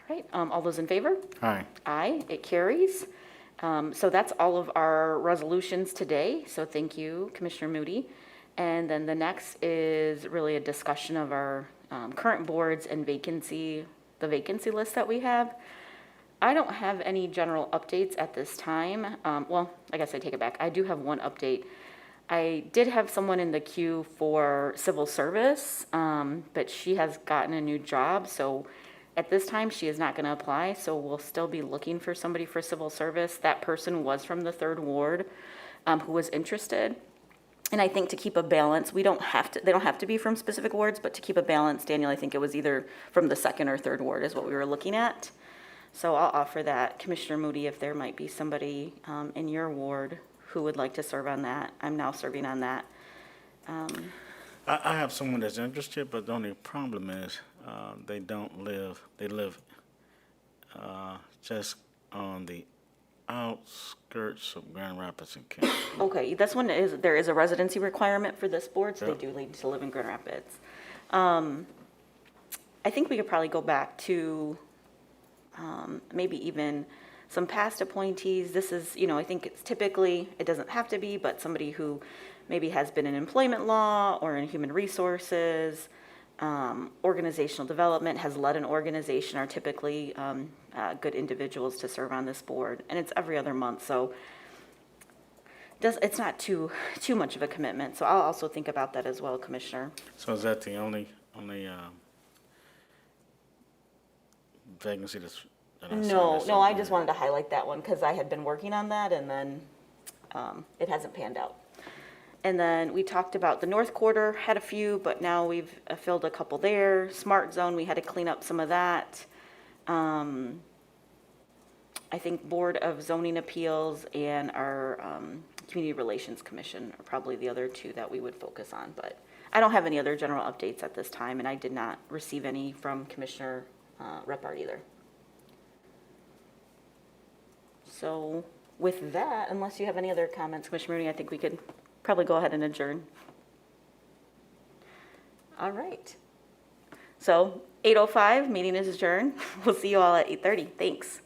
right, all those in favor? Aye. Aye, it carries. So that's all of our resolutions today. So thank you, Commissioner Moody. And then the next is really a discussion of our current boards and the vacancy list that we have. I don't have any general updates at this time. Well, I guess I take it back. I do have one update. I did have someone in the queue for civil service, but she has gotten a new job, so at this time, she is not going to apply, so we'll still be looking for somebody for civil service. That person was from the 3rd Ward, who was interested. And I think to keep a balance, they don't have to be from specific wards, but to keep a balance, Daniel, I think it was either from the 2nd or 3rd Ward is what we were looking at. So I'll offer that. Commissioner Moody, if there might be somebody in your ward who would like to serve on that. I'm now serving on that. I have someone that's interested, but the only problem is they live just on the outskirts of Grand Rapids and Kent. Okay, there is a residency requirement for this board, so Yep. they do need to live in Grand Rapids. I think we could probably go back to maybe even some past appointees. This is, I think it's typically, it doesn't have to be, but somebody who maybe has been in employment law or in human resources, organizational development, has led an organization, are typically good individuals to serve on this board. And it's every other month, so it's not too much of a commitment. So I'll also think about that as well, Commissioner. So is that the only vacancy that I saw? No, I just wanted to highlight that one because I had been working on that and then it hasn't panned out. And then we talked about the North Quarter, had a few, but now we've filled a couple there. Smart Zone, we had to clean up some of that. I think Board of Zoning Appeals and our Community Relations Commission are probably the other two that we would focus on. But I don't have any other general updates at this time, and I did not receive any from Commissioner Reppard either. So with that, unless you have any other comments, Commissioner Mooney, I think we could probably go ahead and adjourn. All right. So 8:05, meeting is adjourned. We'll see you all at 8:30. Thanks.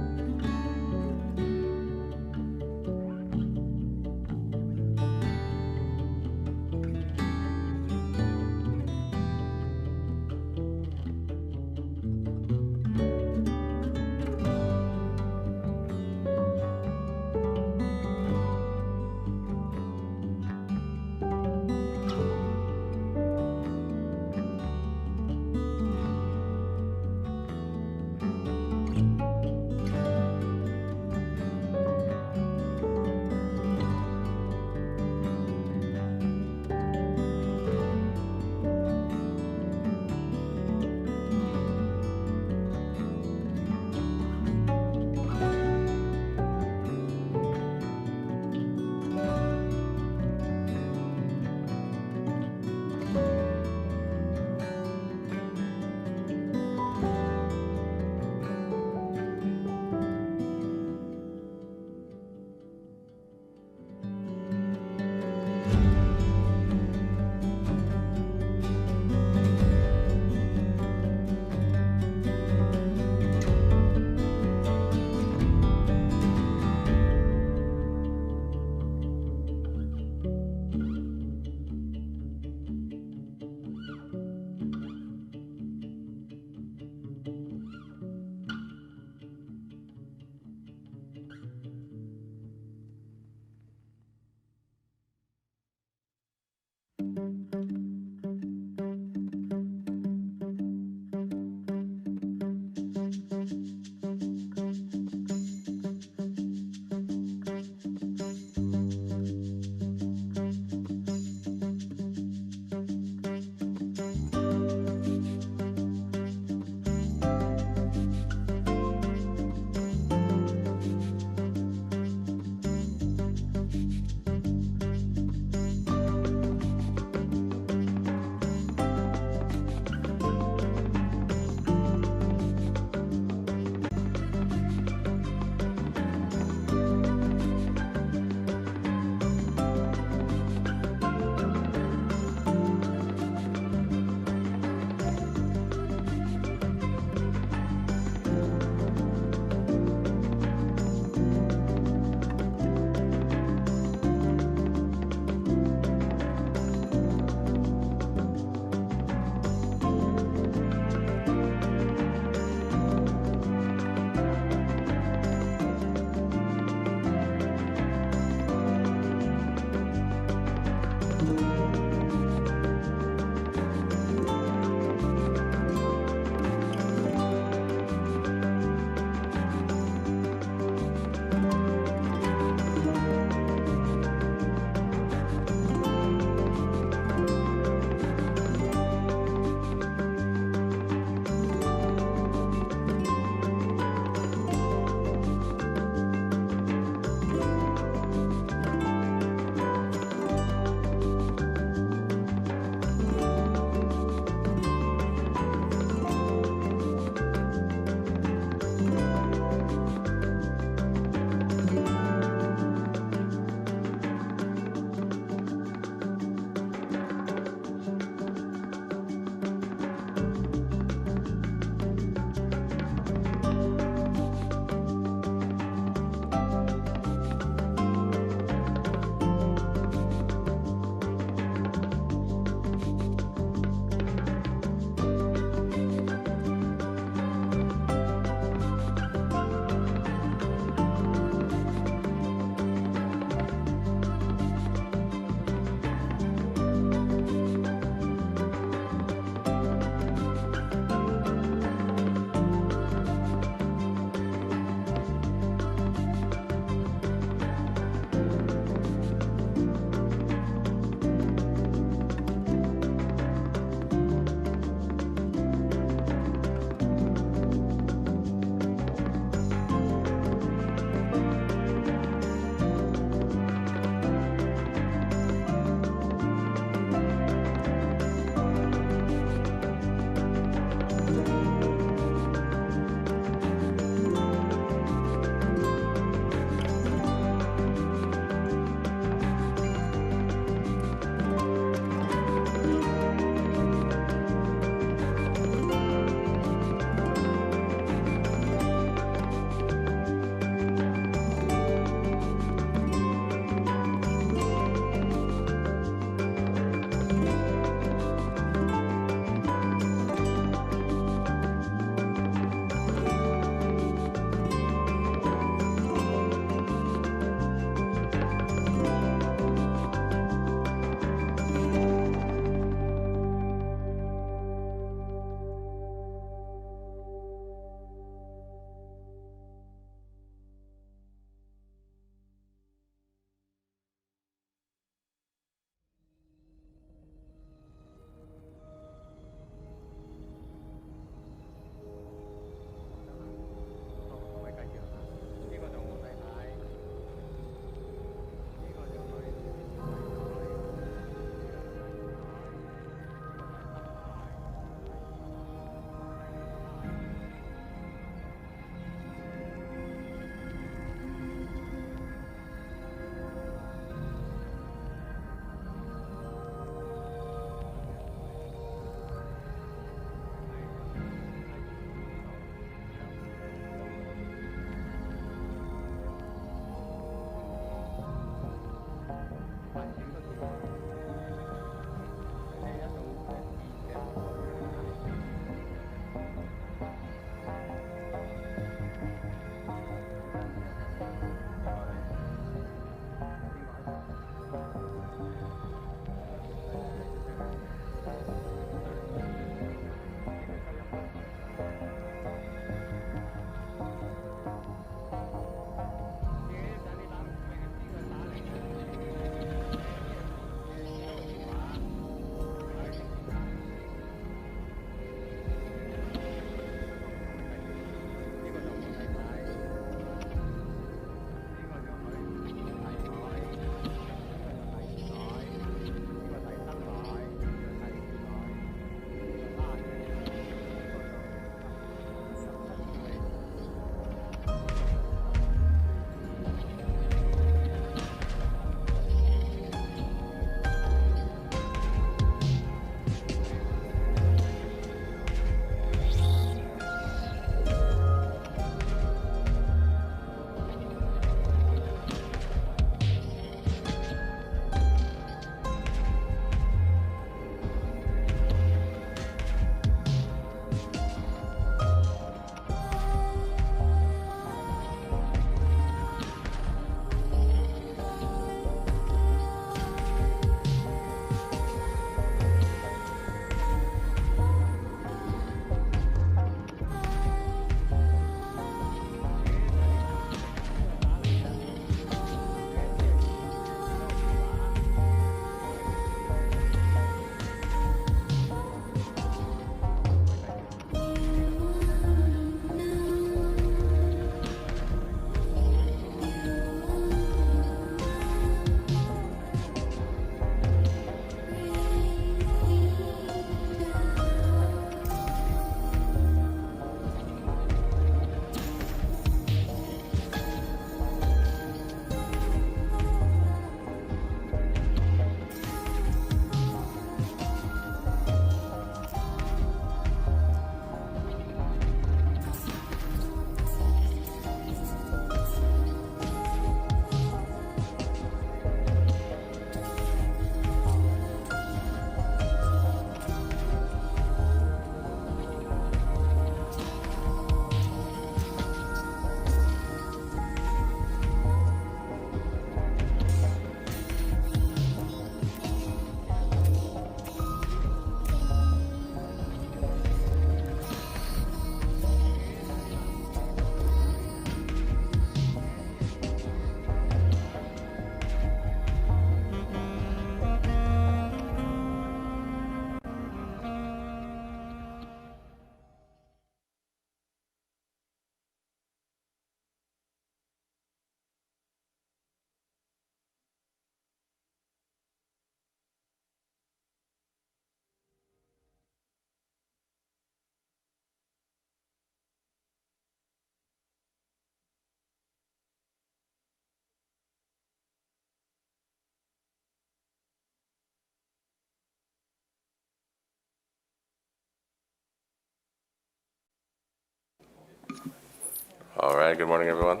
All right, good morning, everyone.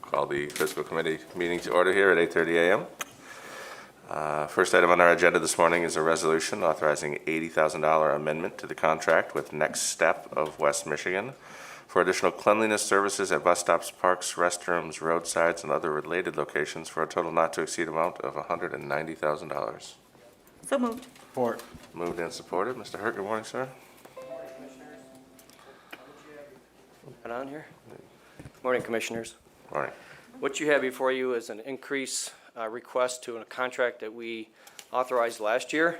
Call the fiscal committee meeting to order here at 8:30 a.m. First item on our agenda this morning is a resolution authorizing $80,000 amendment to the contract with Next Step of West Michigan for additional cleanliness services at bus stops, parks, restrooms, roadsides, and other related locations for a total not to exceed amount of $190,000. So moved. Support. Moved and supported. Mr. Hurt, good morning, sir. Got on here? Morning, Commissioners. Morning. What you have before you is an increase request to a contract that we authorized last year.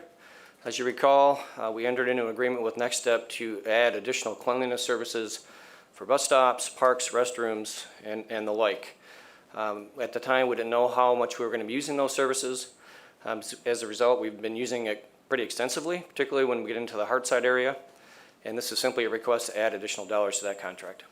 As you recall, we entered into an agreement with Next Step to add additional cleanliness services for bus stops, parks, restrooms, and the like. At the time, we didn't know how much we were going to be using those services. As a result, we've been using it pretty extensively, particularly when we get into the Hartside area. And this is simply a request to add additional dollars to that contract.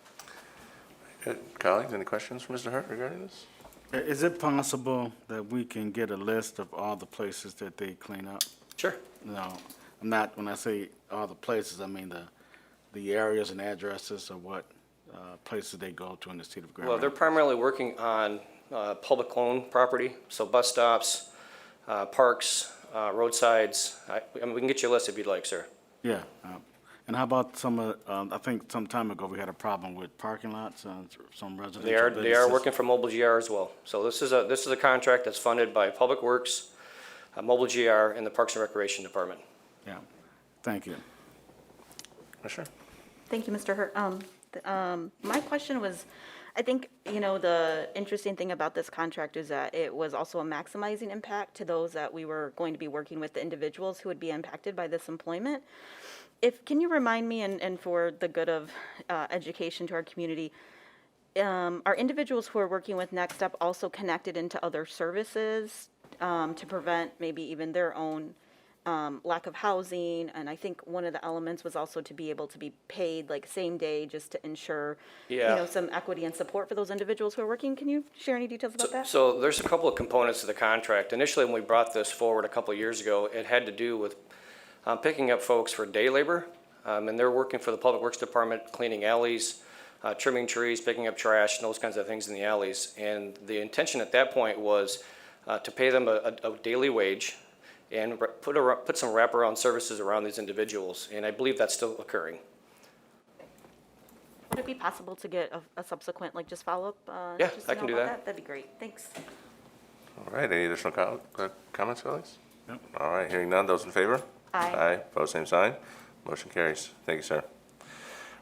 Good. Colleagues, any questions for Mr. Hurt regarding this? Is it possible that we can get a list of all the places that they clean up? Sure. No, I'm not, when I say all the places, I mean the areas and addresses of what places they go to in the city of Grand Well, they're Rapids. primarily working on public-owned property, so bus stops, parks, roadsides. I mean, we can get you a list if you'd like, sir. Yeah, and how about some of, I think some time ago, we had a problem with parking lots and some residential They are businesses. working for Mobile GR as well. So this is a contract that's funded by Public Works, Mobile GR, and the Parks and Recreation Department. Yeah, thank you. Sure. Thank you, Mr. Hurt. My question was, I think, the interesting thing about this contract is that it was also a maximizing impact to those that we were going to be working with, the individuals who would be impacted by this employment. Can you remind me, and for the good of education to our community, are individuals who are working with Next Step also connected into other services to prevent maybe even their own lack of housing? And I think one of the elements was also to be able to be paid like same day, just to ensure, Yeah. some equity and support for those individuals who are working. Can you share any details about that? So there's a couple of components to the contract. Initially, when we brought this forward a couple of years ago, it had to do with picking up folks for day labor, and they're working for the Public Works Department, cleaning alleys, trimming trees, picking up trash, and those kinds of things in the alleys. And the intention at that point was to pay them a daily wage and put some wraparound services around these individuals, and I believe that's still occurring. Would it be possible to get a subsequent, just follow-up? Yeah, just to I can know do about that. That'd be great. Thanks. All right, any additional comments, colleagues? Yep. All right, hearing none, those in favor? Aye. Aye, pose same sign. Motion carries. Thank you, sir.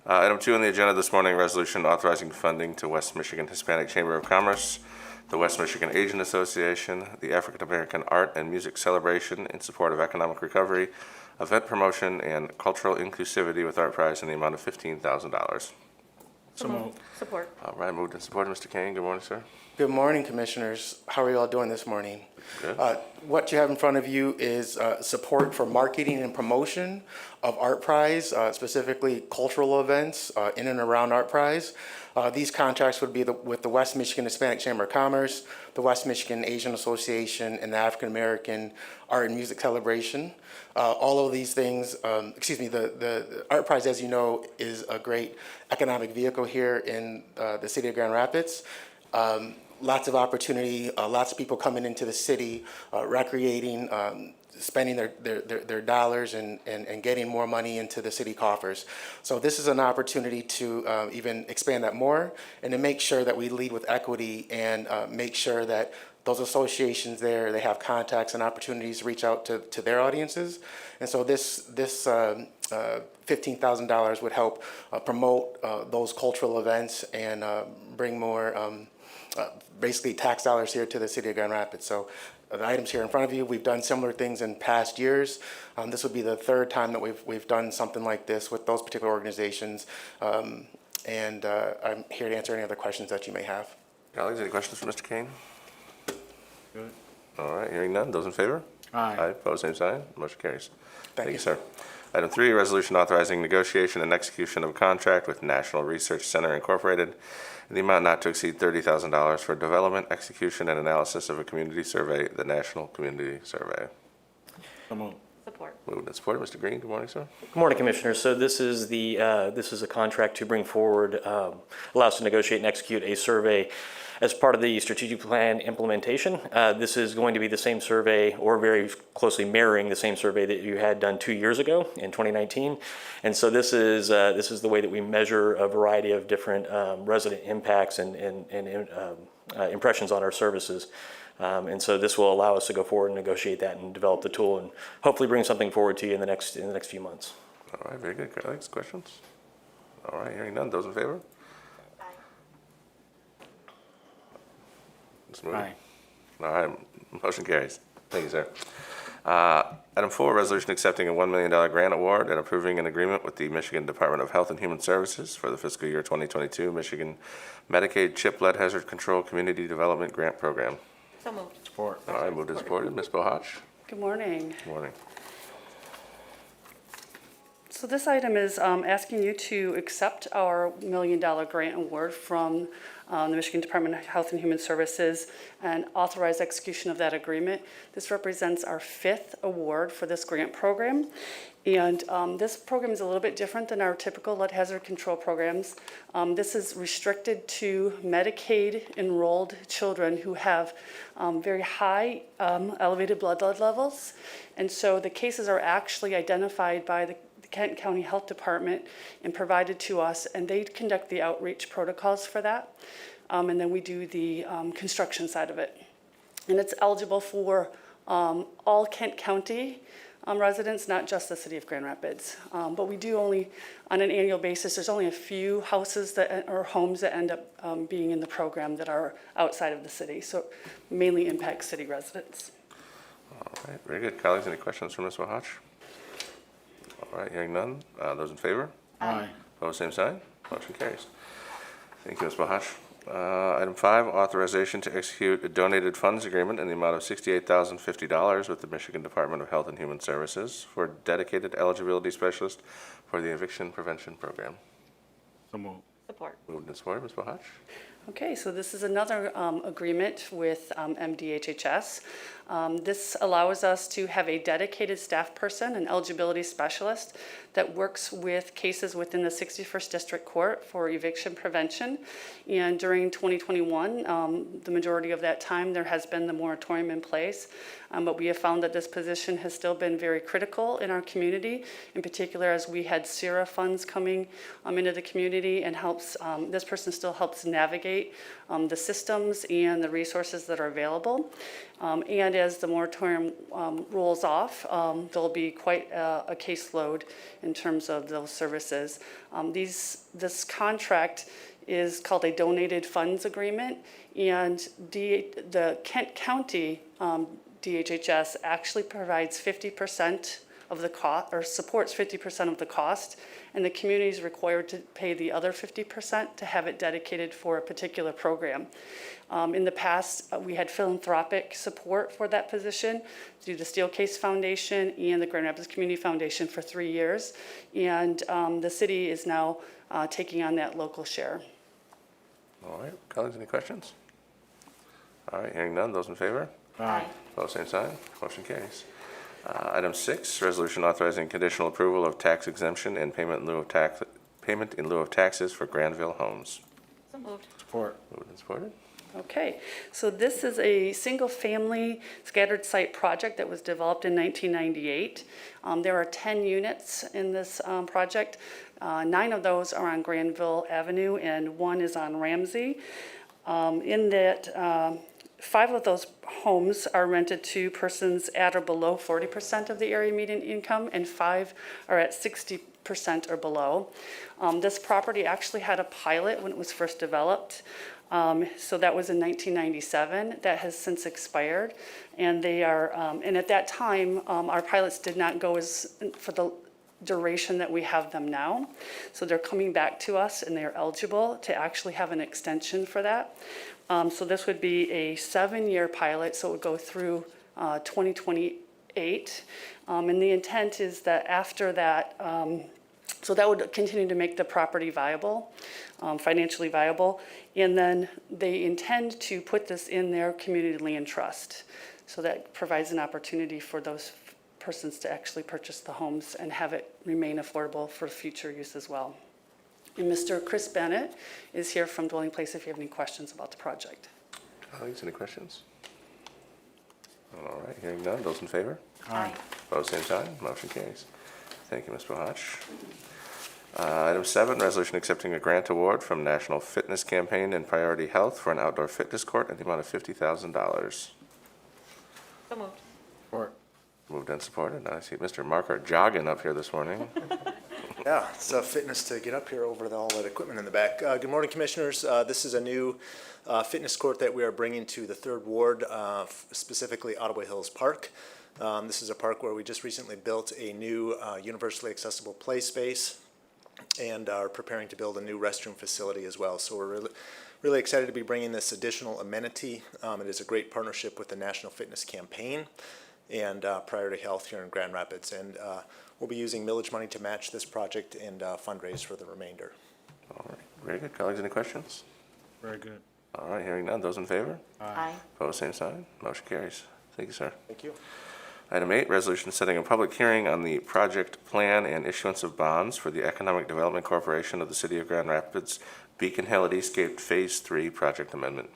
Item 2 on the agenda this morning, resolution authorizing funding to West Michigan Hispanic Chamber of Commerce, the West Michigan Asian Association, the African American Art and Music Celebration in support of economic recovery, event promotion, and cultural inclusivity with Art Prize in the amount of $15,000. So moved. Support. All right, moved and supported. Mr. Kane, good morning, sir. Good morning, Commissioners. How are you all doing this morning? Good. What you have in front of you is support for marketing and promotion of Art Prize, specifically cultural events in and around Art Prize. These contracts would be with the West Michigan Hispanic Chamber of Commerce, the West Michigan Asian Association, and the African American Art and Music Celebration. All of these things, the Art Prize, as you know, is a great economic vehicle here in the city of Grand Rapids. Lots of opportunity, lots of people coming into the city, recreating, spending their dollars and getting more money into the city coffers. So this is an opportunity to even expand that more and to make sure that we lead with equity and make sure that those associations there, they have contacts and opportunities to reach out to their audiences. And so this $15,000 would help promote those cultural events and bring more basically tax dollars here to the city of Grand Rapids. So the items here in front of you, we've done similar things in past years. This would be the third time that we've done something like this with those particular organizations. I'm here to answer any other questions that you may have. Colleagues, any questions for Mr. Kane? Good. All right, hearing none. Those in favor? Aye. Pose same sign. Motion carries. Thank Thank you. you, sir. Item 3, resolution authorizing negotiation and execution of a contract with National Research Center Incorporated in the amount not to exceed $30,000 for development, execution, and analysis of a community survey, the National Community Survey. So moved. Support. Moved and supported. Mr. Green, good morning, sir. Good morning, Commissioners. So this is a contract to bring forward, allow us to negotiate and execute a survey as part of the strategic plan implementation. This is going to be the same survey, or very closely mirroring the same survey that you had done 2 years ago in 2019. And so this is the way that we measure a variety of different resident impacts and impressions on our services. And so this will allow us to go forward and negotiate that and develop the tool and hopefully bring something forward to you in the next few months. All right, very good. Colleagues, questions? All right, hearing none. Those in favor? Ms. Moody? Aye. All right, motion carries. Thank you, sir. Item 4, resolution accepting a $1 million grant award and approving an agreement with the Michigan Department of Health and Human Services for the fiscal year 2022 Michigan Medicaid CHIP Lead Hazard Control Community Development Grant Program. So moved. Support. All right, moved and supported. Ms. Bohach? Good morning. Good morning. So this item is asking you to accept our $1 million grant award from the Michigan Department of Health and Human Services and authorize execution of that agreement. This represents our 5th award for this grant program. And this program is a little bit different than our typical lead hazard control programs. This is restricted to Medicaid enrolled children who have very high elevated blood lead levels. And so the cases are actually identified by the Kent County Health Department and provided to us, and they conduct the outreach protocols for that. And then we do the construction side of it. And it's eligible for all Kent County residents, not just the city of Grand Rapids. But we do only, on an annual basis, there's only a few houses that or homes that end up being in the program that are outside of the city. So it mainly impacts city residents. All right, very good. Colleagues, any questions for Ms. Bohach? All right, hearing none. Those in favor? Aye. Opposed, same sign. Motion carries. Thank you, Ms. Bohach. Item 5, authorization to execute a donated funds agreement in the amount of $68,050 with the Michigan Department of Health and Human Services for a dedicated eligibility specialist for the eviction prevention program. So moved. Support. Moved and supported. Ms. Bohach? Okay, so this is another agreement with MDHHS. This allows us to have a dedicated staff person, an eligibility specialist, that works with cases within the 61st District Court for eviction prevention. And during 2021, the majority of that time, there has been the moratorium in place. But we have found that this position has still been very critical in our community, in particular as we had CERA funds coming into the community, and helps. This person still helps navigate the systems and the resources that are available. And as the moratorium rolls off, there'll be quite a caseload in terms of those services. This contract is called a donated funds agreement, and the Kent County DHHS actually provides 50% of the cost, or supports 50% of the cost, and the community is required to pay the other 50% to have it dedicated for a particular program. In the past, we had philanthropic support for that position through the Steelcase Foundation and the Grand Rapids Community Foundation for 3 years, and the city is now taking on that local share. All right, colleagues, any questions? All right, hearing none. Those in favor? Aye. Opposed, same sign. Motion carries. Item 6, resolution authorizing conditional approval of tax exemption and payment in lieu of taxes for Granville Homes. So moved. Support. Moved and supported. Okay, so this is a single-family scattered site project that was developed in 1998. There are 10 units in this project. 9 of those are on Granville Avenue and 1 is on Ramsey. In that, 5 of those homes are rented to persons at or below 40% of the area median income, and 5 are at 60% or below. This property actually had a pilot when it was first developed. So that was in 1997. That has since expired, and they are. And at that time, our pilots did not go for the duration that we have them now. So they're coming back to us, and they are eligible to actually have an extension for that. So this would be a 7-year pilot, so it would go through 2028. And the intent is that after that, so that would continue to make the property viable, financially viable. And then they intend to put this in their community land trust. So that provides an opportunity for those persons to actually purchase the homes and have it remain affordable for future use as well. And Mr. Chris Bennett is here from Dwelling Place if you have any questions about the project. Colleagues, any questions? All right, hearing none, those in favor? Aye. Opposed, same sign. Motion carries. Thank you, Ms. Bohach. Item 7, resolution accepting a grant award from National Fitness Campaign and Priority Health for an outdoor fitness court in the amount of $50,000. So moved. Support. Moved and supported. I see Mr. Marker jogging up here this morning. Yeah, it's fitness to get up here over all that equipment in the back. Good morning, Commissioners. This is a new fitness court that we are bringing to the 3rd Ward, specifically Ottawa Hills Park. This is a park where we just recently built a new universally accessible play space and are preparing to build a new restroom facility as well. So we're really excited to be bringing this additional amenity. It is a great partnership with the National Fitness Campaign and Priority Health here in Grand Rapids. And we'll be using millage money to match this project and fundraise for the remainder. All right, very good. Colleagues, any questions? Very good. All right, hearing none, those in favor? Aye. Opposed, same sign. Motion carries. Thank you, sir. Thank you. Item 8, resolution setting a public hearing on the project plan and issuance of bonds for the Economic Development Corporation of the City of Grand Rapids, Beacon Hill at Eastgate Phase 3 project amendment.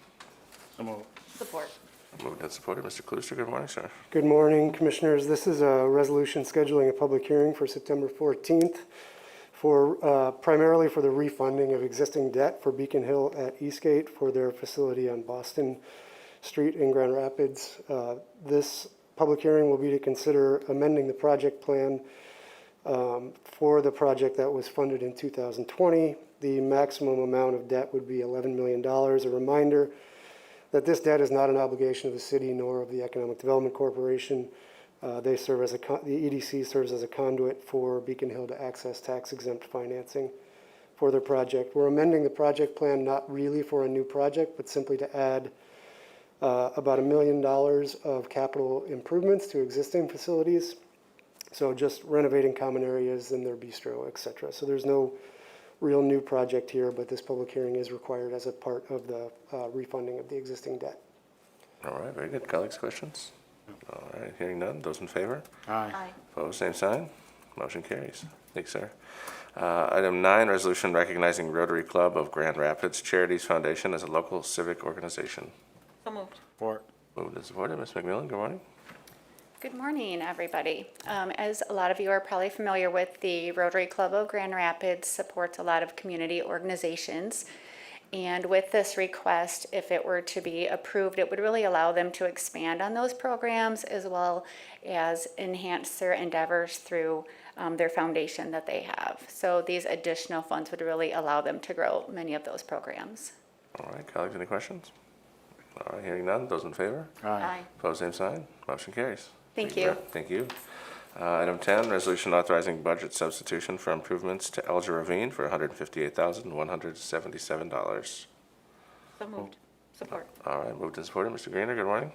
So moved. Support. Moved and supported. Mr. Klooster, good morning, sir. Good morning, Commissioners. This is a resolution scheduling a public hearing for September 14th for primarily for the refunding of existing debt for Beacon Hill at Eastgate for their facility on Boston Street in Grand Rapids. This public hearing will be to consider amending the project plan for the project that was funded in 2020. The maximum amount of debt would be $11 million. A reminder that this debt is not an obligation of the city nor of the Economic Development Corporation. They serve as the EDC serves as a conduit for Beacon Hill to access tax-exempt financing for their project. We're amending the project plan not really for a new project, but simply to add about $1 million of capital improvements to existing facilities. So just renovating common areas in their bistro, et cetera. So there's no real new project here, but this public hearing is required as a part of the refunding of the existing debt. All right, very good. Colleagues, questions? All right, hearing none, those in favor? Aye. Aye. Opposed, same sign. Motion carries. Thanks, sir. Item 9, resolution recognizing Rotary Club of Grand Rapids Charities Foundation as a local civic organization. So moved. Support. Moved and supported. Ms. McMillan, good morning. Good morning, everybody. As a lot of you are probably familiar with, the Rotary Club of Grand Rapids supports a lot of community organizations. And with this request, if it were to be approved, it would really allow them to expand on those programs as well as enhance their endeavors through their foundation that they have. So these additional funds would really allow them to grow many of those programs. All right, colleagues, any questions? All right, hearing none, those in favor? Aye. Opposed, same sign. Motion carries. Thank you. Thank you. Item 10, resolution authorizing budget substitution for improvements to Elger Ravine for $158,177. So moved. Support. All right, moved and supported. Mr. Greener, good morning.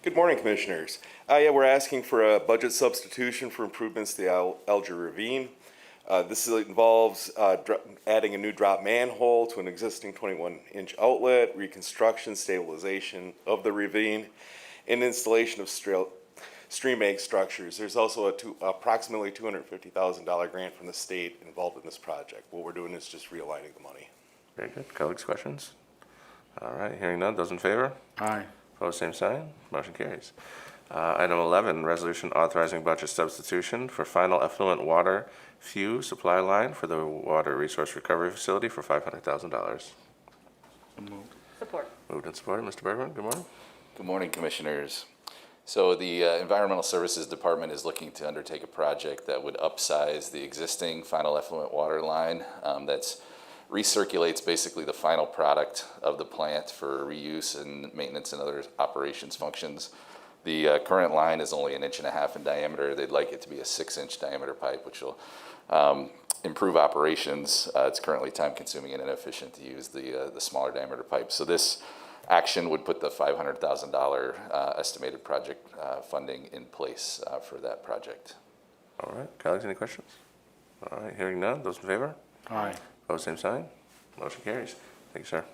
Good morning, Commissioners. Yeah, we're asking for a budget substitution for improvements to the Elger Ravine. This involves adding a new drop manhole to an existing 21-inch outlet, reconstruction, stabilization of the ravine, and installation of stream bank structures. There's also approximately $250,000 grant from the state involved in this project. What we're doing is just realigning the money. Very good. Colleagues, questions? All right, hearing none, those in favor? Aye. Opposed, same sign. Motion carries. Item 11, resolution authorizing budget substitution for final effluent water FEW supply line for the Water Resource Recovery Facility for $500,000. So moved. Support. Moved and supported. Mr. Bergman, good morning. Good morning, Commissioners. So the Environmental Services Department is looking to undertake a project that would upsize the existing final effluent water line that's recirculates basically the final product of the plant for reuse and maintenance and other operations functions. The current line is only 1.5 inches in diameter. They'd like it to be a 6-inch diameter pipe, which will improve operations. It's currently time consuming and inefficient to use the smaller diameter pipe. So this action would put the $500,000 estimated project funding in place for that project. All right, colleagues, any questions? All right, hearing none, those in favor? Aye. Opposed, same sign. Motion carries. Thank you, sir.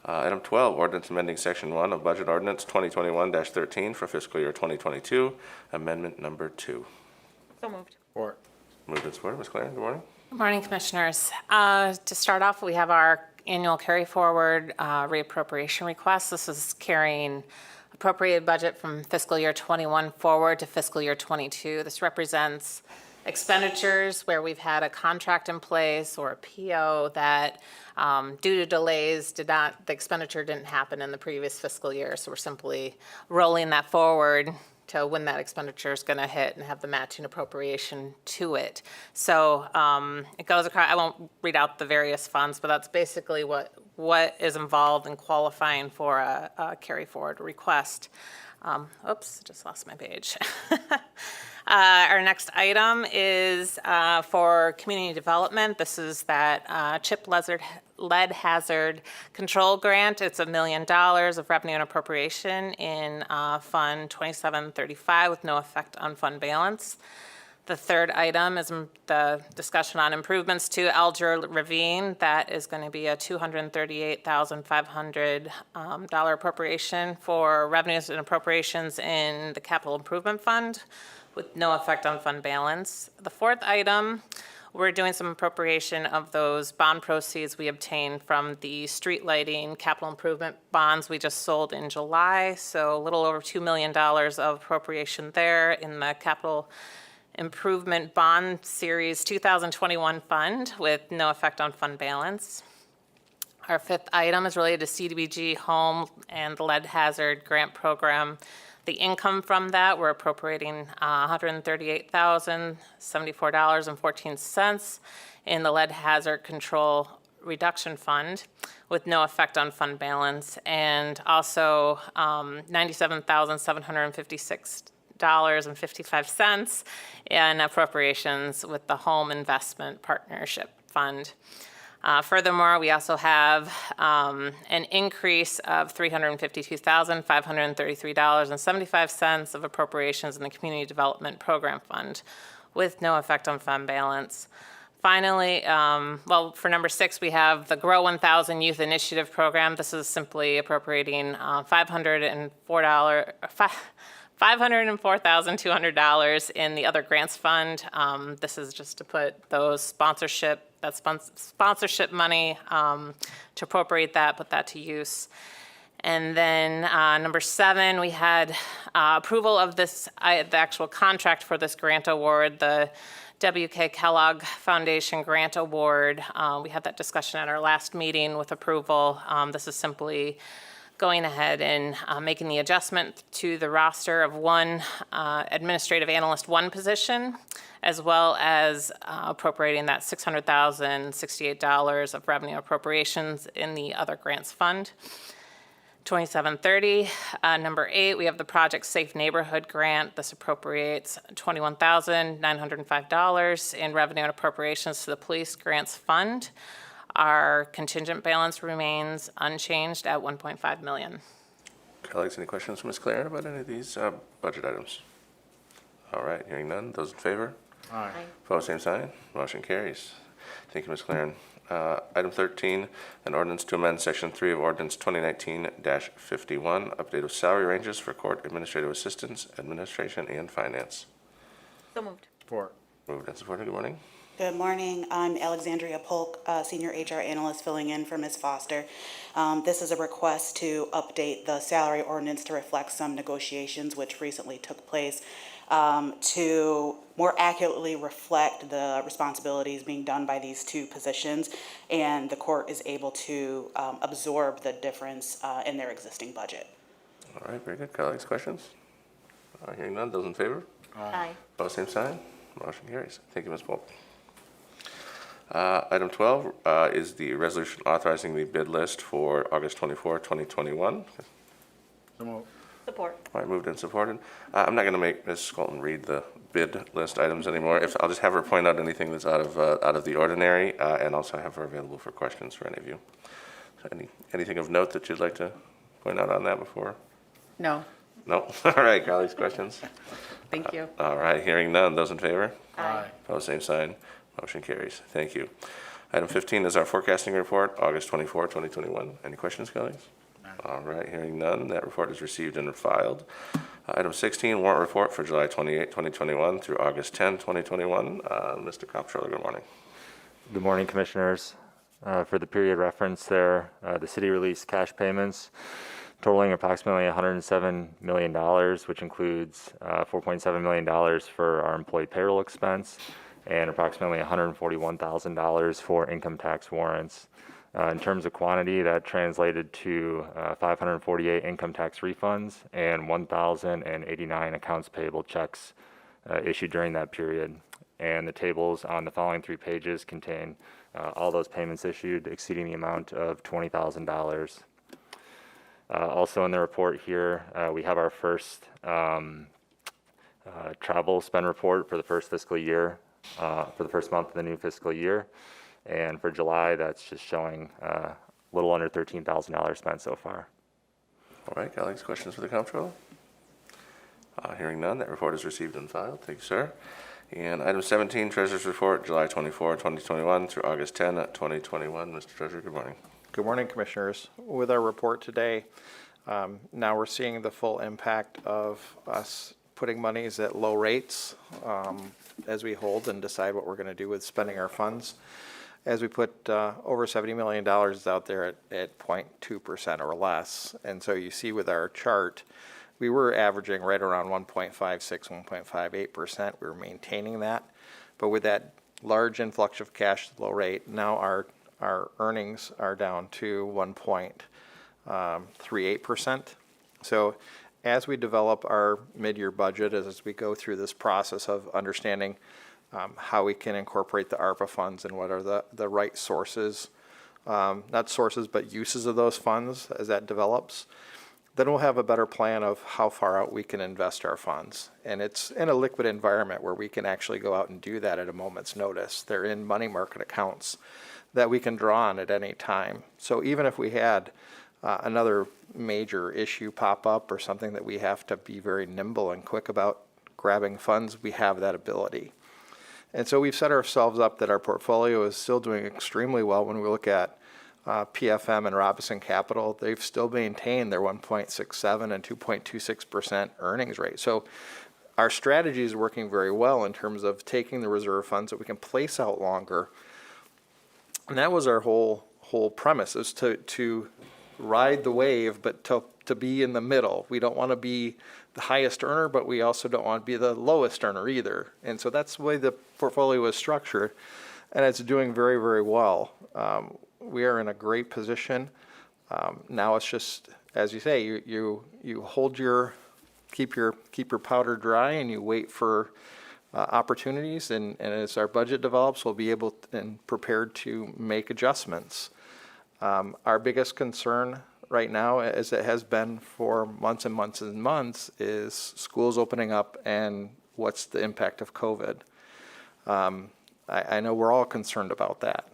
Item 12, ordinance amending Section 1 of Budget Ordinance 2021-13 for fiscal year 2022, Amendment Number 2. So moved. Support. Moved and supported. Ms. Claren, good morning. Good morning, Commissioners. To start off, we have our annual carry forward reappropriation request. This is carrying appropriated budget from fiscal year 21 forward to fiscal year 22. This represents expenditures where we've had a contract in place or a PO that due to delays the expenditure didn't happen in the previous fiscal year. So we're simply rolling that forward to when that expenditure is going to hit and have the matching appropriation to it. So it goes across, I won't read out the various funds, but that's basically what is involved in qualifying for a carry forward request. Oops, just lost my page. Our next item is for community development. This is that CHIP lead hazard control grant. It's $1 million of revenue and appropriation in Fund 2735 with no effect on fund balance. The third item is the discussion on improvements to Alger Ravine. That is going to be a $238,500 appropriation for revenues and appropriations in the Capital Improvement Fund with no effect on fund balance. The fourth item, we're doing some appropriation of those bond proceeds we obtained from the street lighting capital improvement bonds we just sold in July. So a little over $2 million of appropriation there in the Capital Improvement Bond Series 2021 fund with no effect on fund balance. Our fifth item is related to CDBG home and the lead hazard grant program. The income from that, we're appropriating $138,074.14 in the lead hazard control reduction fund with no effect on fund balance, and also $97,756.55 in appropriations with the Home Investment Partnership Fund. Furthermore, we also have an increase of $352,533.75 of appropriations in the Community Development Program Fund with no effect on fund balance. Finally, for number 6, we have the Grow 1000 Youth Initiative Program. This is simply appropriating $504,200 in the Other Grants Fund. This is just to put those sponsorship money to appropriate that, put that to use. And then number 7, we had approval of this, the actual contract for this grant award, the W.K. Kellogg Foundation Grant Award. We had that discussion at our last meeting with approval. This is simply going ahead and making the adjustment to the roster of one administrative analyst 1 position, as well as appropriating that $600,068 of revenue appropriations in the Other Grants Fund. 2730, number 8, we have the Project Safe Neighborhood Grant. This appropriates $21,905 in revenue and appropriations to the Police Grants Fund. Our contingent balance remains unchanged at $1.5 million. Colleagues, any questions for Ms. Claren about any of these budget items? All right, hearing none. Those in favor? Aye. Opposed, same sign. Motion carries. Thank you, Ms. Claren. Item 13, an ordinance to amend Section 3 of Ordinance 2019-51, update of salary ranges for court administrative assistants, administration, and finance. So moved. Support. Moved and supported. Good morning. Good morning. I'm Alexandria Polk, Senior HR Analyst filling in for Ms. Foster. This is a request to update the salary ordinance to reflect some negotiations which recently took place to more accurately reflect the responsibilities being done by these two positions, and the court is able to absorb the difference in their existing budget. All right, very good. Colleagues, questions? Hearing none. Those in favor? Aye. Opposed, same sign. Motion carries. Thank you, Ms. Polk. Item 12 is the resolution authorizing the bid list for August 24, 2021. So moved. Support. All right, moved and supported. I'm not going to make Ms. Skolton read the bid list items anymore. I'll just have her point out anything that's out of the ordinary, and also have her available for questions for any of you. So anything of note that you'd like to point out on that before? No. No? All right, colleagues, questions? Thank you. All right, hearing none. Those in favor? Aye. Opposed, same sign. Motion carries. Thank you. Item 15 is our forecasting report, August 24, 2021. Any questions, colleagues? All right, hearing none, that report is received and filed. Item 16, warrant report for July 28, 2021 through August 10, 2021. Mr. Comptroller, good morning. Good morning, Commissioners. For the period referenced there, the city released cash payments totaling approximately $107 million, which includes $4.7 million for our employee payroll expense and approximately $141,000 for income tax warrants. In terms of quantity, that translated to 548 income tax refunds and 1,089 accounts payable checks issued during that period. And the tables on the following 3 pages contain all those payments issued exceeding the amount of $20,000. Also in the report here, we have our first travel spend report for the first fiscal year, for the first month of the new fiscal year. And for July, that's just showing a little under $13,000 spent so far. All right, colleagues, questions for the Comptroller? Hearing none, that report is received and filed. Thank you, sir. And item 17, Treasurer's Report, July 24, 2021 through August 10, 2021. Mr. Treasurer, good morning. Good morning, Commissioners. With our report today, now we're seeing the full impact of us putting monies at low rates as we hold and decide what we're going to do with spending our funds. As we put over $70 million out there at 0.2% or less. And so you see with our chart, we were averaging right around 1.56, 1.58%. We were maintaining that. But with that large influx of cash at low rate, now our earnings are down to 1.38%. So as we develop our mid-year budget, as we go through this process of understanding how we can incorporate the ARPA funds and what are the right sources, not sources, but uses of those funds as that develops, then we'll have a better plan of how far out we can invest our funds. And it's in a liquid environment where we can actually go out and do that at a moment's notice. They're in money market accounts that we can draw on at any time. So even if we had another major issue pop up or something that we have to be very nimble and quick about grabbing funds, we have that ability. And so we've set ourselves up that our portfolio is still doing extremely well. When we look at PFM and Robinson Capital, they've still maintained their 1.67 and 2.26% earnings rate. So our strategy is working very well in terms of taking the reserve funds that we can place out longer. And that was our whole premise, is to ride the wave, but to be in the middle. We don't want to be the highest earner, but we also don't want to be the lowest earner either. And so that's the way the portfolio is structured, and it's doing very, very well. We are in a great position. Now it's just, as you say, you hold keep your powder dry, and you wait for opportunities. And as our budget develops, we'll be able and prepared to make adjustments. Our biggest concern right now, as it has been for months and months and months, is schools opening up and what's the impact of COVID. I know we're all concerned about that.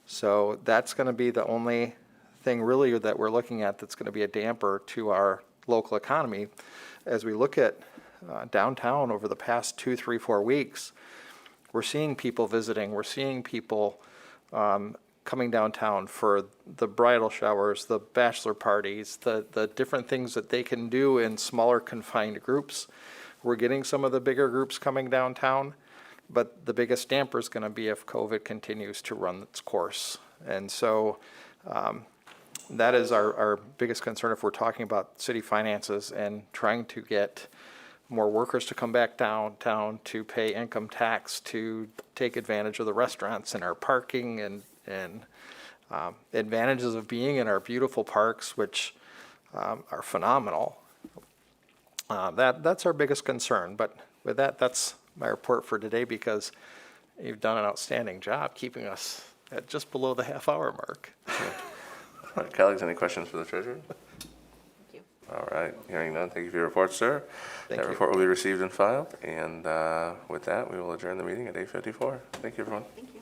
So that's going to be the only thing really that we're looking at that's going to be a damper to our local economy. As we look at downtown over the past 2, 3, 4 weeks, we're seeing people visiting. We're seeing people coming downtown for the bridal showers, the bachelor parties, the different things that they can do in smaller confined groups. We're getting some of the bigger groups coming downtown, but the biggest damper is going to be if COVID continues to run its course. And so that is our biggest concern if we're talking about city finances and trying to get more workers to come back downtown to pay income tax, to take advantage of the restaurants and our parking and advantages of being in our beautiful parks, which are phenomenal. That's our biggest concern. But with that, that's my report for today, because you've done an outstanding job keeping us at just below the half-hour mark. All right, colleagues, any questions for the Treasurer? Thank you. All right, hearing none, thank you for your report, sir. Thank That you. report will be received and filed. And with that, we will adjourn the meeting at 8:54. Thank you, everyone. Thank you.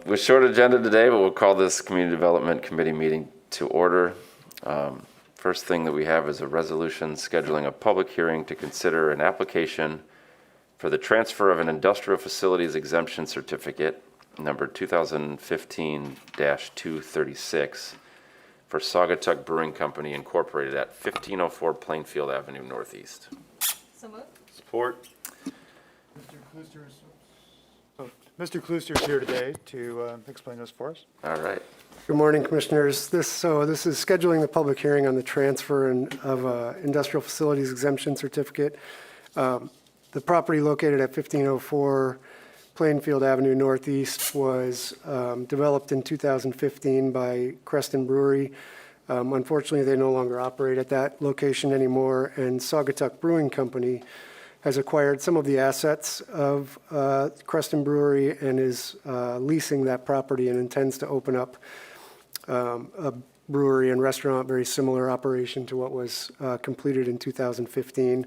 With short agenda today, but we'll call this Community Development Committee meeting to order. First thing that we have is a resolution scheduling a public hearing to consider an application for the transfer of an industrial facilities exemption certificate, number 2015-236, for Saugatuck Brewing Company Incorporated at 1504 Plainfield Avenue Northeast. Support. Mr. Klooster's here today to explain this for us. All right. Good morning, Commissioners. This is scheduling the public hearing on the transfer of industrial facilities exemption certificate. The property located at 1504 Plainfield Avenue Northeast was developed in 2015 by Creston Brewery. Unfortunately, they no longer operate at that location anymore, and Saugatuck Brewing Company has acquired some of the assets of Creston Brewery and is leasing that property and intends to open up a brewery and restaurant, very similar operation to what was completed in 2015.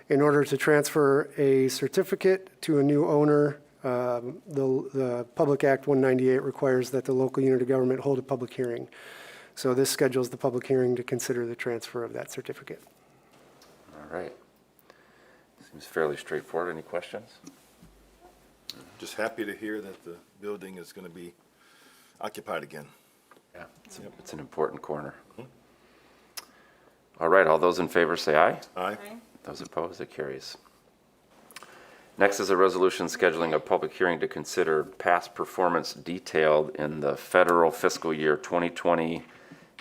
In order to transfer a certificate to a new owner, the Public Act 198 requires that the local unit of government hold a public hearing. So this schedules the public hearing to consider the transfer of that certificate. All right. Seems fairly straightforward. Any questions? Just happy to hear that the building is going to be occupied again. Yeah, it's an important corner. All right, all those in favor say aye. Aye. Those opposed, it carries. Next is a resolution scheduling a public hearing to consider past performance detailed in the federal fiscal year 2020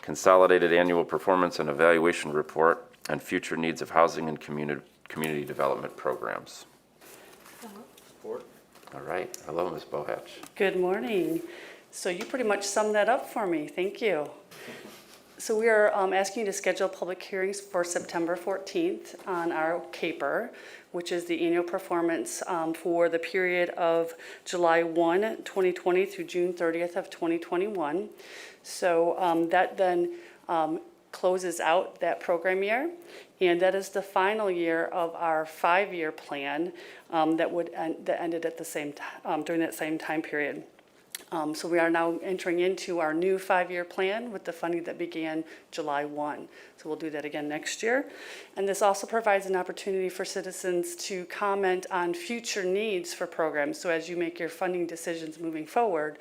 Consolidated Annual Performance and Evaluation Report and future needs of housing and community development programs. Support. All right. Hello, Ms. Bohatch. Good morning. So you pretty much summed that up for me. Thank you. So we are asking you to schedule public hearings for September 14th on our CAPER, which is the annual performance for the period of July 1, 2020 through June 30th of 2021. So that then closes out that program year, and that is the final year of our 5-year plan that ended at the same time during that same time period. So we are now entering into our new 5-year plan with the funding that began July 1. So we'll do that again next year. And this also provides an opportunity for citizens to comment on future needs for programs. So as you make your funding decisions moving forward,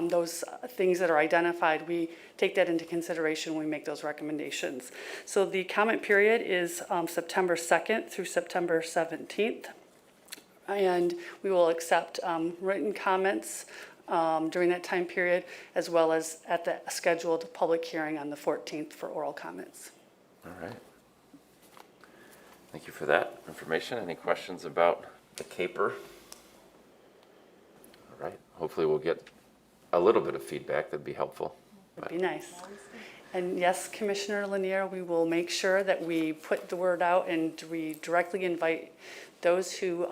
those things that are identified, we take that into consideration when we make those recommendations. So the comment period is September 2nd through September 17th. And we will accept written comments during that time period, as well as at the scheduled public hearing on the 14th for oral comments. All right. Thank you for that information. Any questions about the CAPER? All right. Hopefully we'll get a little bit of feedback. That'd be helpful. That'd be nice. And yes, Commissioner Lanier, we will make sure that we put the word out and we directly invite those who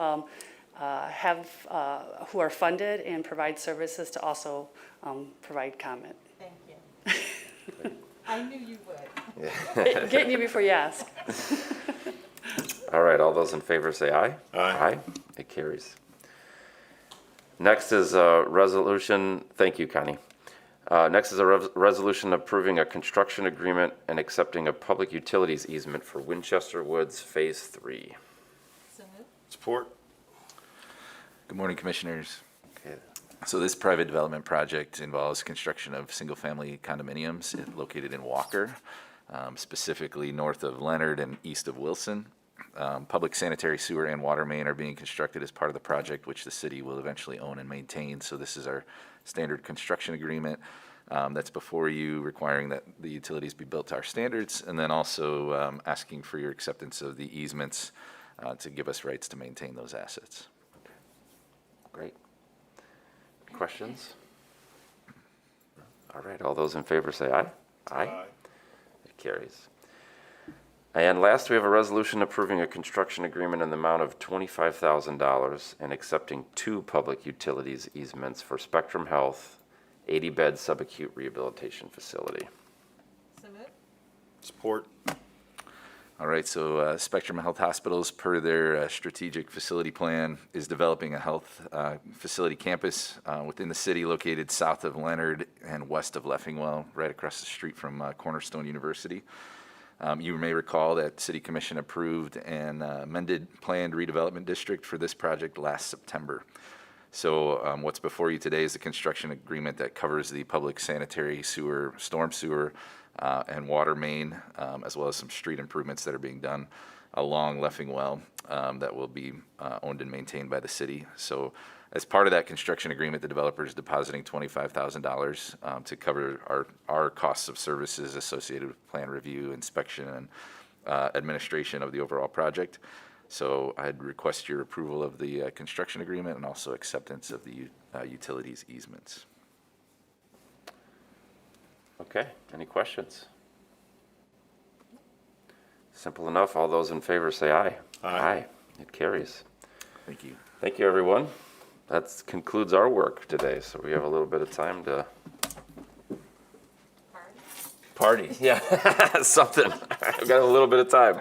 who are funded and provide services to also provide comment. Thank you. I knew you would. Getting you before you ask. All right, all those in favor say aye. Aye. It carries. Next is a resolution, thank you, Connie. Next is a resolution approving a construction agreement and accepting a public utilities easement for Winchester Woods Phase 3. Support. Good morning, Commissioners. Okay. So this private development project involves construction of single-family condominiums located in Walker, specifically north of Leonard and east of Wilson. Public sanitary sewer and water main are being constructed as part of the project, which the city will eventually own and maintain. So this is our standard construction agreement that's before you, requiring that the utilities be built to our standards, and then also asking for your acceptance of the easements to give us rights to maintain those assets. Great. Questions? All right, all those in favor say aye. Aye. It carries. And last, we have a resolution approving a construction agreement in the amount of $25,000 and accepting 2 public utilities easements for Spectrum Health 80-bed subacute rehabilitation facility. Support. All right, so Spectrum Health Hospitals, per their strategic facility plan, is developing a health facility campus within the city located south of Leonard and west of Leffingwell, right across the street from Cornerstone University. You may recall that City Commission approved an amended planned redevelopment district for this project last September. So what's before you today is the construction agreement that covers the public sanitary sewer, storm sewer, and water main, as well as some street improvements that are being done long leffing well that will be owned and maintained by the city. So as part of that construction agreement, the developer is depositing $25,000 to cover our costs of services associated with plan review, inspection, and administration of the overall project. So I'd request your approval of the construction agreement and also acceptance of the utilities easements. Okay, any questions? Simple enough. All those in favor say aye. Aye. It carries. Thank you. Thank you, everyone. That concludes our work today, so we have a little bit of time to party. Yeah, something. I've got a little bit of time.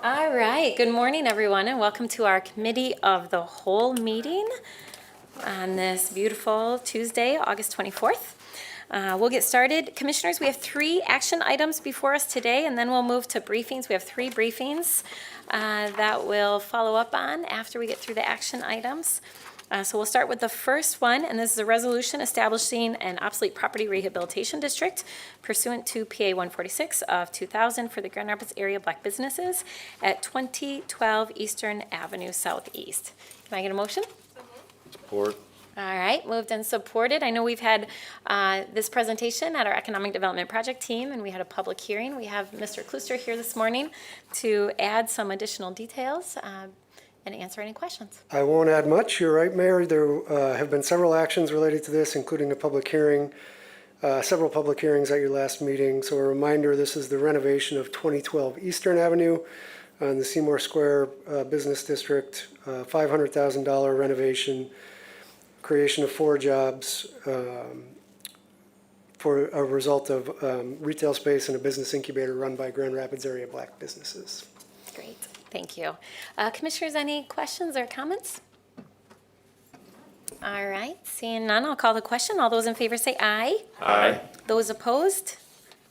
All right, good morning, everyone, and welcome to our Committee of the Whole meeting on this beautiful Tuesday, August 24th. We'll get started. Commissioners, we have 3 action items before us today, and then we'll move to briefings. We have 3 briefings that we'll follow up on after we get through the action items. So we'll start with the first one, and this is a resolution establishing an obsolete property rehabilitation district pursuant to PA 146 of 2000 for the Grand Rapids area black businesses at 2012 Eastern Avenue Southeast. Can I get a motion? Support. All right, moved and supported. I know we've had this presentation at our Economic Development Project team, and we had a public hearing. We have Mr. Klooster here this morning to add some additional details and answer any questions. I won't add much. You're right, Mayor. There have been several actions related to this, including a public hearing, several public hearings at your last meeting. So a reminder, this is the renovation of 2012 Eastern Avenue in the Seymour Square Business District, $500,000 renovation, creation of 4 jobs for a result of retail space and a business incubator run by Grand Rapids area black businesses. Great, thank you. Commissioners, any questions or comments? All right, seeing none, I'll call the question. All those in favor say aye. Aye. Those opposed?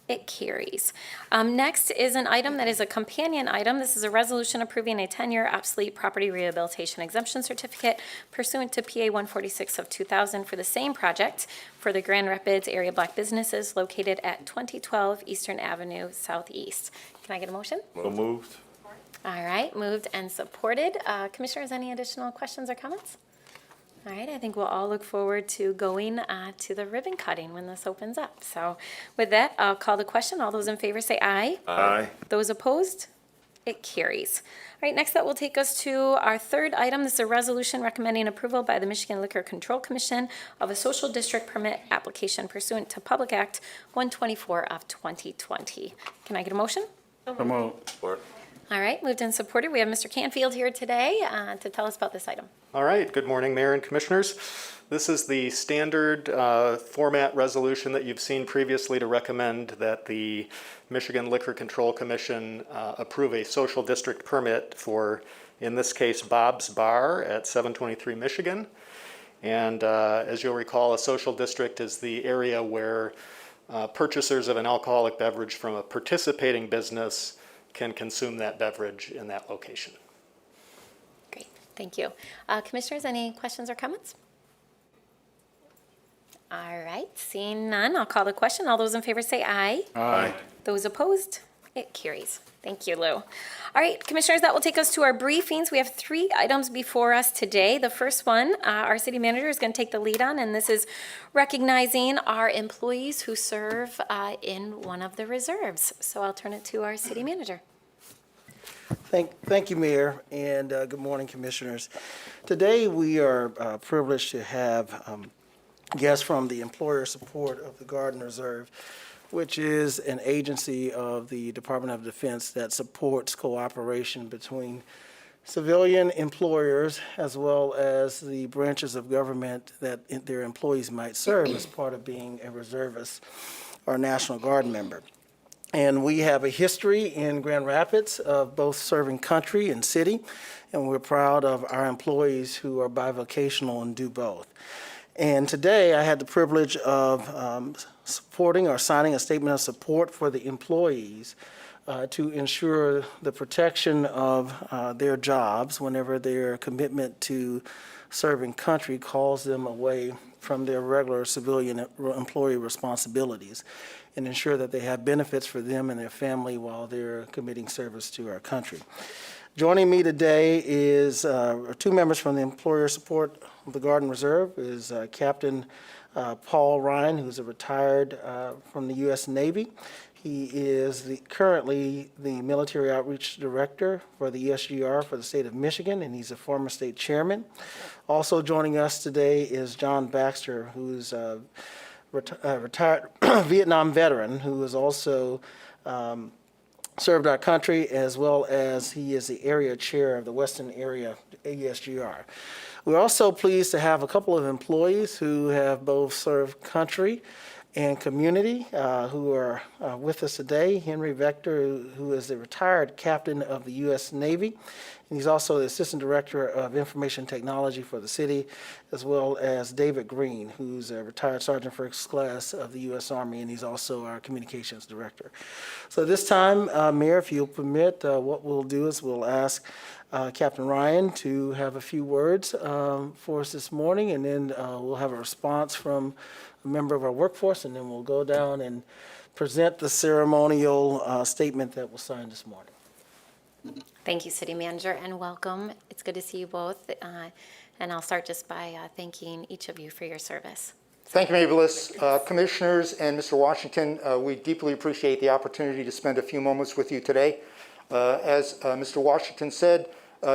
It carries. Next is an item that is a companion item. This is a resolution approving a 10-year obsolete property rehabilitation exemption certificate pursuant to PA 146 of 2000 for the same project for the Grand Rapids area black businesses located at 2012 Eastern Avenue Southeast. Can I get a motion? So moved. All right, moved and supported. Commissioners, any additional questions or comments? All right, I think we'll all look forward to going to the ribbon cutting when this opens up. So with that, I'll call the question. All those in favor say aye. Aye. Those opposed? It carries. All right, next that will take us to our third item. This is a resolution recommending approval by the Michigan Liquor Control Commission of a social district permit application pursuant to Public Act 124 of 2020. Can I get a motion? So moved. Support. All right, moved and supported. We have Mr. Canfield here today to tell us about this item. All right, good morning, Mayor and Commissioners. This is the standard format resolution that you've seen previously to recommend that the Michigan Liquor Control Commission approve a social district permit for, in this case, Bob's Bar at 723 Michigan. And as you'll recall, a social district is the area where purchasers of an alcoholic beverage from a participating business can consume that beverage in that location. Great, thank you. Commissioners, any questions or comments? All right, seeing none, I'll call the question. All those in favor say aye. Aye. Those opposed? It carries. Thank you, Lou. All right, Commissioners, that will take us to our briefings. We have 3 items before us today. The first one, our city manager is going to take the lead on, and this is recognizing our employees who serve in one of the reserves. So I'll turn it to our city manager. Thank you, Mayor, and good morning, Commissioners. Today, we are privileged to have guests from the Employer Support of the Guard and Reserve, which is an agency of the Department of Defense that supports cooperation between civilian employers as well as the branches of government that their employees might serve as part of being a reservist or National Guard member. And we have a history in Grand Rapids of both serving country and city, and we're proud of our employees who are bivocational and do both. And today I had the privilege of supporting or signing a statement of support for the employees to ensure the protection of their jobs whenever their commitment to serving country calls them away from their regular civilian employee responsibilities, and ensure that they have benefits for them and their family while they're committing service to our country. Joining me today is 2 members from the Employer Support of the Guard and Reserve, is Captain Paul Ryan, who's a retired from the U.S. Navy. He is currently the Military Outreach Director for the ESGR for the state of Michigan, and he's a former state chairman. Also joining us today is John Baxter, who's a retired Vietnam veteran who has also served our country, as well as he is the area chair of the Western Area ESGR. We're also pleased to have a couple of employees who have both served country and Community, who are with us today. Henry Vector, who is a retired captain of the U.S. Navy, and he's also the Assistant Director of Information Technology for the city, as well as David Green, who's a retired Sergeant First Class of the U.S. Army, and he's also our Communications Director. So this time, Mayor, if you'll permit, what we'll do is we'll ask Captain Ryan to have a few words for us this morning, and then we'll have a response from a member of our workforce, and then we'll go down and present the ceremonial statement that was signed this morning. Thank you, City Manager, and welcome. It's good to see you both. And I'll start just by thanking each of you for your service. Thank you, Mayor Bliss. Commissioners and Mr. Washington, we deeply appreciate the opportunity to spend a few moments with you today. As Mr. Washington said,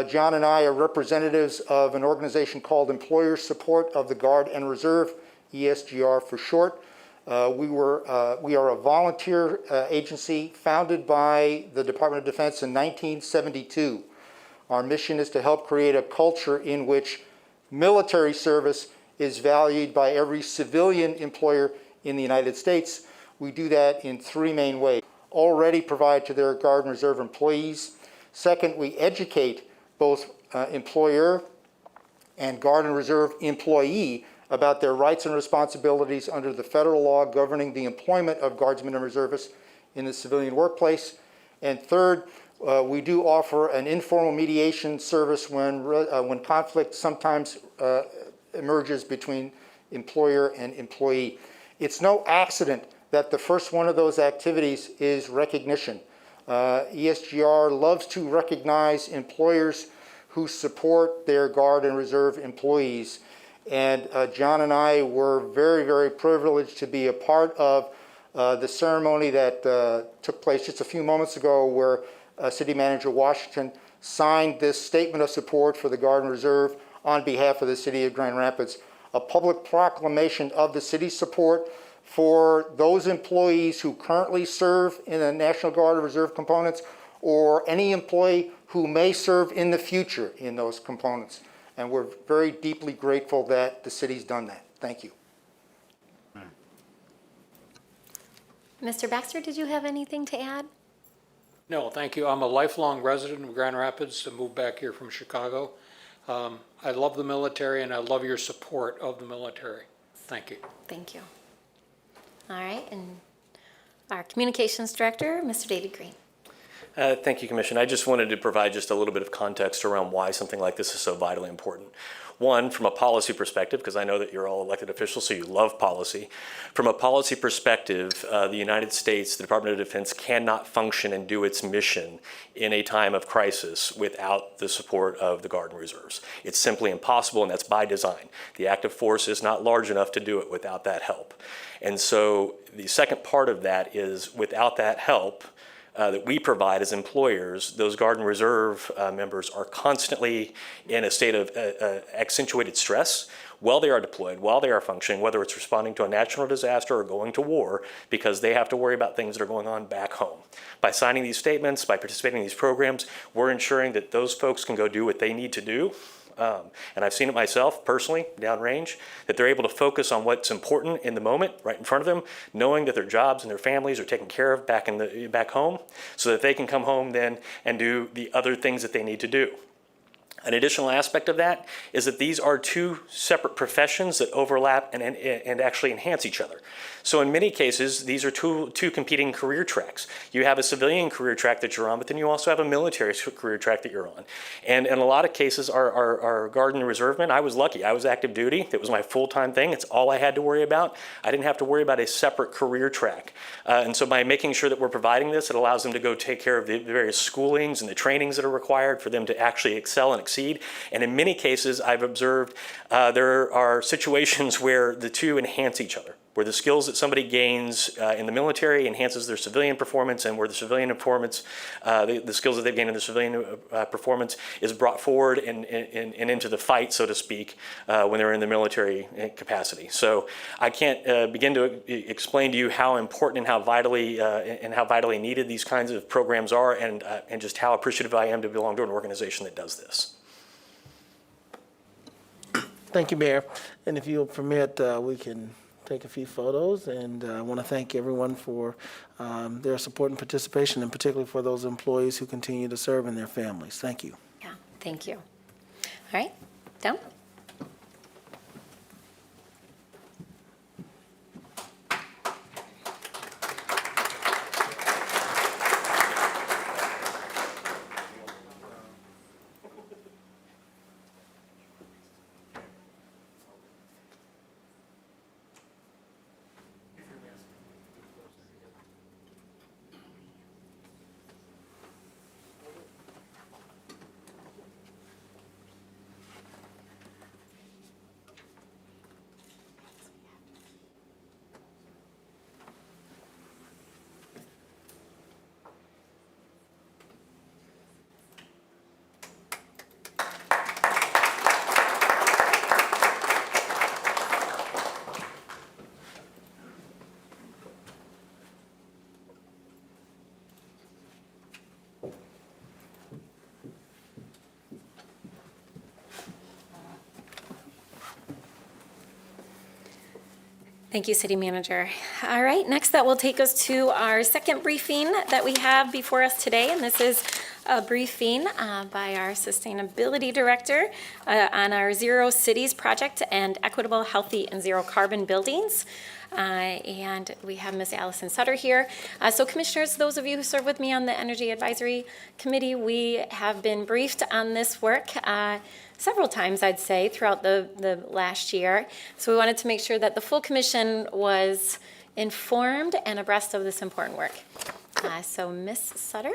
John and I are representatives of an organization called Employer Support of the Guard and Reserve, ESGR for short. We are a volunteer agency founded by the Department of Defense in 1972. Our mission is to help create a culture in which military service is valued by every civilian employer in the United States. We do that in three main ways. Already provide to their Guard and Reserve employees. Second, we educate both employer and Guard and Reserve employee about their rights and responsibilities under the federal law governing the employment of Guardsmen and Reservists in the civilian workplace. And third, we do offer an informal mediation service when conflict sometimes emerges between employer and employee. It's no accident that the first one of those activities is recognition. ESGR loves to recognize employers who support their Guard and Reserve employees. And John and I were very, very privileged to be a part of the ceremony that took place just a few moments ago, where City Manager Washington signed this statement of support for the Guard and Reserve on behalf of the City of Grand Rapids, a public proclamation of the city's support for those employees who currently serve in the National Guard and Reserve components, or any employee who may serve in the future in those components. And we're very deeply grateful that the city's done that. Thank you. Mr. Baxter, did you have anything to add? No, thank you. I'm a lifelong resident of Grand Rapids. I moved back here from Chicago. I love the military, and I love your support of the military. Thank you. Thank you. All right, and our Communications Director, Mr. David Green. Thank you, Commissioner. I just wanted to provide just a little bit of context around why something like this is so vitally important. One, from a policy perspective, because I know that you're all elected officials, so you love policy. From a policy perspective, the United States, the Department of Defense, cannot function and do its mission in a time of crisis without the support of the Guard and Reserves. It's simply impossible, and that's by design. The active force is not large enough to do it without that help. And so the second part of that is, without that help, that we provide as employers, those Guard and Reserve members are constantly in a state of accentuated stress while they are deployed, while they are functioning, whether it's responding to a natural disaster or going to war, because they have to worry about things that are going on back home. By signing these statements, by participating in these programs, we're ensuring that those folks can go do what they need to do. And I've seen it myself personally, downrange, that they're able to focus on what's important in the moment, right in front of them, knowing that their jobs and their families are taken care of back home, so that they can come home then and do the other things that they need to do. An additional aspect of that is that these are two separate professions that overlap and actually enhance each other. So in many cases, these are two competing career tracks. You have a civilian career track that you're on, but then you also have a military career track that you're on. And in a lot of cases, our Guard and Reserve men, I was lucky. I was active duty. That was my full-time thing. It's all I had to worry about. I didn't have to worry about a separate career track. And so by making sure that we're providing this, it allows them to go take care of the various schoolings and the trainings that are required for them to actually excel and exceed. And in many cases, I've observed there are situations where the two enhance each other, where the skills that somebody gains in the military enhances their civilian performance, and where the civilian performance, the skills that they've gained in the civilian performance is brought forward and into the fight, so to speak, when they're in the military capacity. So I can't begin to explain to you how important and how vitally needed these kinds of programs are, and just how appreciative I am to belong to an organization that does this. Thank you, Mayor. And if you'll permit, we can take a few photos, and I want to thank everyone for their support and participation, and particularly for those employees who continue to serve and their families. Thank you. Yeah, thank you. All right, down. Thank you, City Manager. All right, next that will take us to our second briefing that we have before us today, and this is a briefing by our Sustainability Director on our Zero Cities project and equitable, healthy, and zero carbon buildings. And we have Ms. Allison Sutter here. So Commissioners, those of you who serve with me on the Energy Advisory Committee, we have been briefed on this work several times, I'd say, throughout the last year. So we wanted to make sure that the full commission was informed and abreast of this important work. So Ms. Sutter,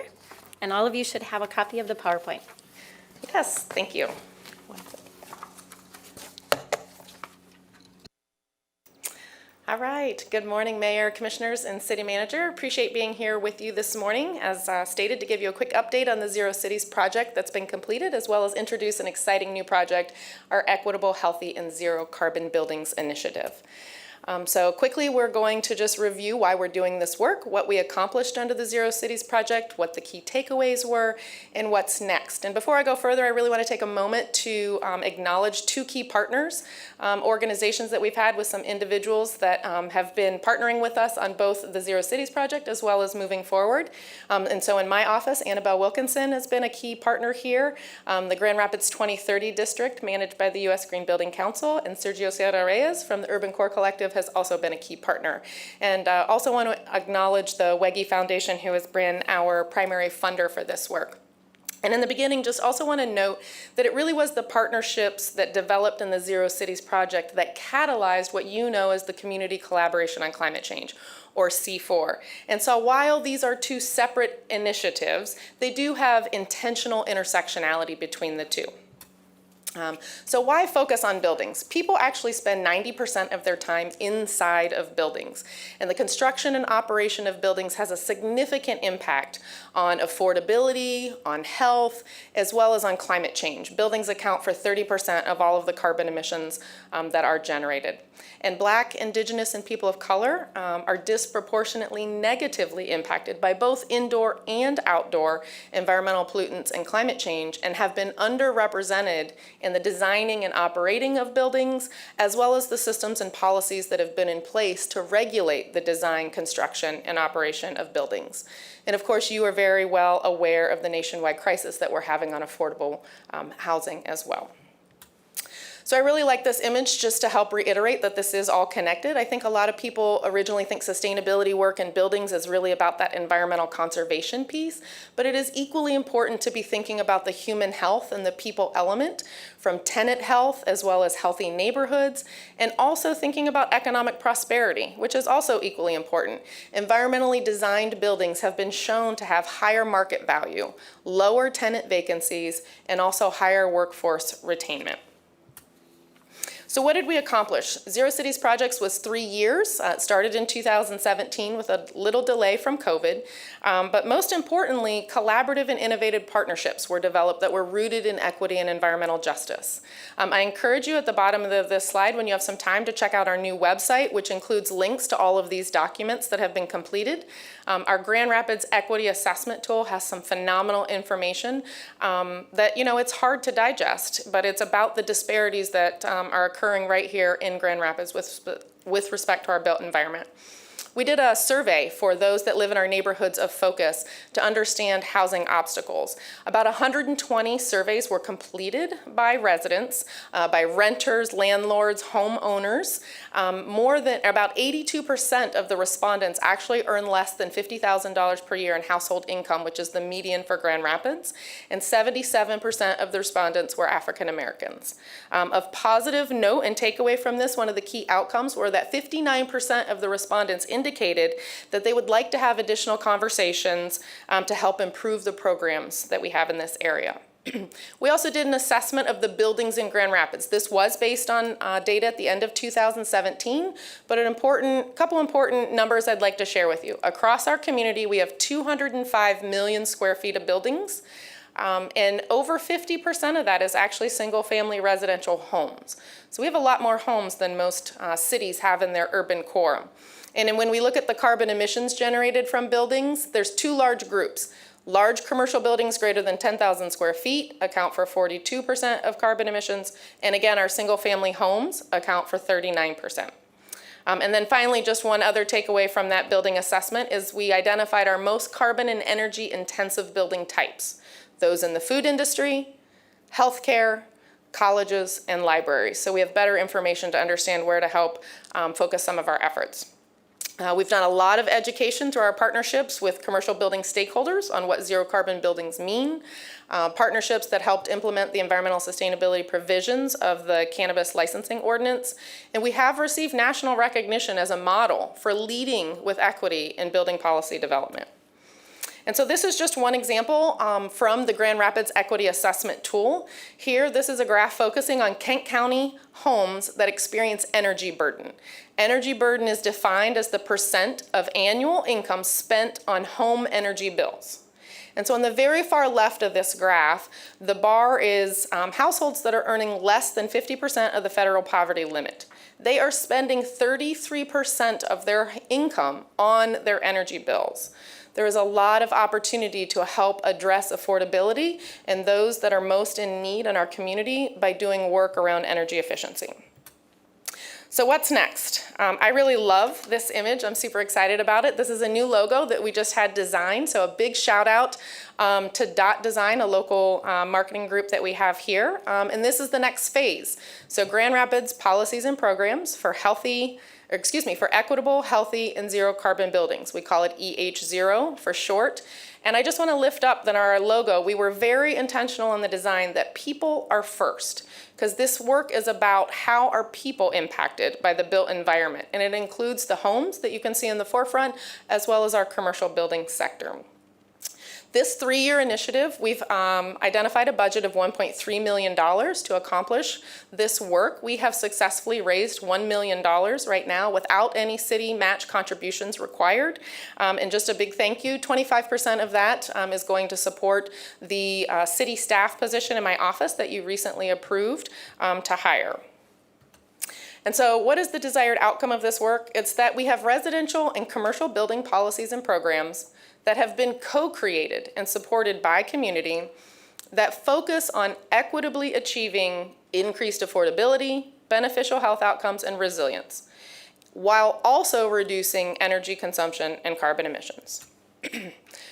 and all of you should have a copy of the PowerPoint. Yes, thank you. All right, good morning, Mayor, Commissioners, and City Manager. Appreciate being here with you this morning, as stated, to give you a quick update on the Zero Cities project that's been completed, as well as introduce an exciting new project, our Equitable, Healthy, and Zero Carbon Buildings Initiative. So quickly, we're going to just review why we're doing this work, what we accomplished under the Zero Cities project, what the key takeaways were, and what's next. And before I go further, I really want to take a moment to acknowledge two key partners, organizations that we've had with some individuals that have been partnering with us on both the Zero Cities project as well as moving forward. And so in my office, Annabelle Wilkinson has been a key partner here. The Grand Rapids 2030 District, managed by the U.S. Green Building Council, and Sergio Sierra Reyes from the Urban Core Collective has also been a key partner. And also want to acknowledge the WEGI Foundation, who has been our primary funder for this work. And in the beginning, just also want to note that it really was the partnerships that developed in the Zero Cities project that catalyzed what you know as the Community Collaboration on Climate Change, or C4. And so while these are two separate initiatives, they do have intentional intersectionality between the two. So why focus on buildings? People actually spend 90% of their time inside of buildings, and the construction and operation of buildings has a significant impact on affordability, on health, as well as on climate change. Buildings account for 30% of all of the carbon emissions that are generated. And Black, Indigenous, and people of color are disproportionately negatively impacted by both indoor and outdoor environmental pollutants and climate change, and have been underrepresented in the designing and operating of buildings, as well as the systems and policies that have been in place to regulate the design, construction, and operation of buildings. And of course, you are very well aware of the nationwide crisis that we're having on affordable housing as well. So I really like this image just to help reiterate that this is all connected. I think a lot of people originally think sustainability work in buildings is really about that environmental conservation piece, but it is equally important to be thinking about the human health and the people element, from tenant health as well as healthy neighborhoods, and also thinking about economic prosperity, which is also equally important. Environmentally designed buildings have been shown to have higher market value, lower tenant vacancies, and also higher workforce retainment. So what did we accomplish? Zero Cities Projects was 3 years. It started in 2017 with a little delay from COVID. But most importantly, collaborative and innovative partnerships were developed that were rooted in equity and environmental justice. I encourage you at the bottom of this slide, when you have some time, to check out our new website, which includes links to all of these documents that have been completed. Our Grand Rapids Equity Assessment Tool has some phenomenal information that, it's hard to digest, but it's about the disparities that are occurring right here in Grand Rapids with with respect to our built environment. We did a survey for those that live in our neighborhoods of focus to understand housing obstacles. About 120 surveys were completed by residents, by renters, landlords, homeowners. More than about 82% of the respondents actually earn less than $50,000 per year in household income, which is the median for Grand Rapids, and 77% of the respondents were African Americans. Of positive note and takeaway from this, one of the key outcomes were that 59% of the respondents indicated that they would like to have additional conversations to help improve the programs that we have in this area. We also did an assessment of the buildings in Grand Rapids. This was based on data at the end of 2017, but couple important numbers I'd like to share with you. Across our community, we have 205 million square feet of buildings, and over 50% of that is actually single-family residential homes. So we have a lot more homes than most cities have in their urban core. And then when we look at the carbon emissions generated from buildings, there's two large groups. Large commercial buildings greater than 10,000 square feet account for 42% of carbon emissions. And again, our single-family homes account for 39%. And then finally, just one other takeaway from that building assessment is we identified our most carbon and energy intensive building types. Those in the food industry, healthcare, colleges, and libraries. So we have better information to understand where to help focus some of our efforts. We've done a lot of education through our partnerships with commercial building stakeholders on what zero carbon buildings mean, partnerships that helped implement the environmental sustainability provisions of the cannabis licensing ordinance, and we have received national recognition as a model for leading with equity in building policy development. And so this is just one example from the Grand Rapids Equity Assessment Tool. Here, this is a graph focusing on Kent County homes that experience energy burden. Energy burden is defined as the percent of annual income spent on home energy bills. And so on the very far left of this graph, the bar is households that are earning less than 50% of the federal poverty limit. They are spending 33% of their income on their energy bills. There is a lot of opportunity to help address affordability and those that are most in need in our community by doing work around energy efficiency. So what's next? I really love this image. I'm super excited about it. This is a new logo that we just had designed. So a big shout out to Dot Design, a local marketing group that we have here. And this is the next phase. So Grand Rapids Policies and Programs for equitable, healthy, and zero carbon buildings. We call it EH0 for short. And I just want to lift up that our logo, we were very intentional in the design that people are first, because this work is about how are people impacted by the built environment. And it includes the homes that you can see in the forefront, as well as our commercial building sector. This 3-year initiative, we've identified a budget of $1.3 million to accomplish this work. We have successfully raised $1 million right now without any city match contributions required. And just a big thank you, 25% of that is going to support the city staff position in my office that you recently approved to hire. And so what is the desired outcome of this work? It's that we have residential and commercial building policies and programs that have been co-created and supported by community that focus on equitably achieving increased affordability, beneficial health outcomes, and resilience, while also reducing energy consumption and carbon emissions.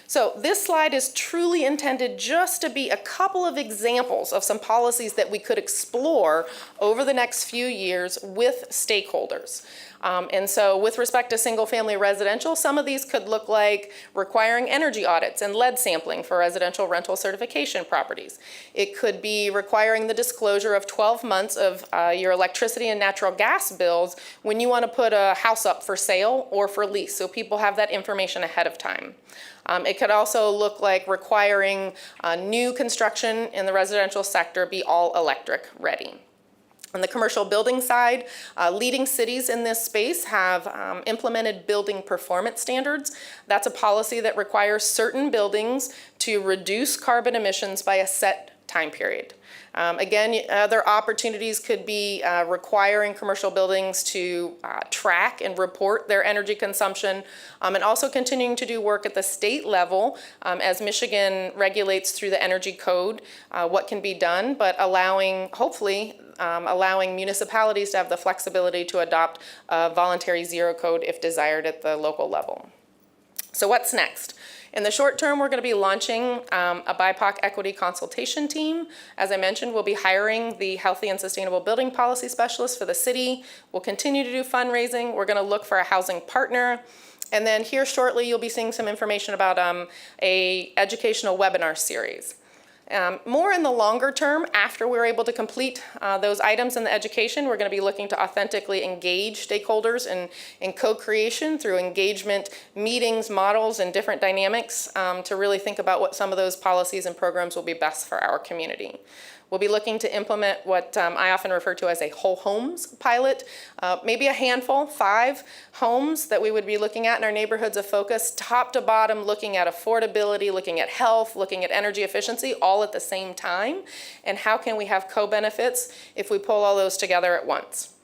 So this slide is truly intended just to be a couple of examples of some policies that we could explore over the next few years with stakeholders. And so with respect to single-family residential, some of these could look like requiring energy audits and lead sampling for residential rental certification properties. It could be requiring the disclosure of 12 months of your electricity and natural gas bills when you want to put a house up for sale or for lease, so people have that information ahead of time. It could also look like requiring new construction in the residential sector be all electric ready. On the commercial building side, leading cities in this space have implemented building performance standards. That's a policy that requires certain buildings to reduce carbon emissions by a set time period. Again, other opportunities could be requiring commercial buildings to track and report their energy consumption, and also continuing to do work at the state level as Michigan regulates through the energy code what can be done, but hopefully allowing municipalities to have the flexibility to adopt a voluntary zero code if desired at the local level. So what's next? In the short term, we're going to be launching a BIPOC equity consultation team. As I mentioned, we'll be hiring the Healthy and Sustainable Building Policy Specialist for the city. We'll continue to do fundraising. We're going to look for a housing partner. And then here shortly, you'll be seeing some information about a educational webinar series. More in the longer term, after we're able to complete those items in the education, we're going to be looking to authentically engage stakeholders in co-creation through engagement meetings, models, and different dynamics to really think about what some of those policies and programs will be best for our community. We'll be looking to implement what I often refer to as a whole homes pilot, maybe a handful, 5 homes that we would be looking at in our neighborhoods of focus, top to bottom, looking at affordability, looking at health, looking at energy efficiency, all at the same time. And how can we have co-benefits if we pull all those together at once?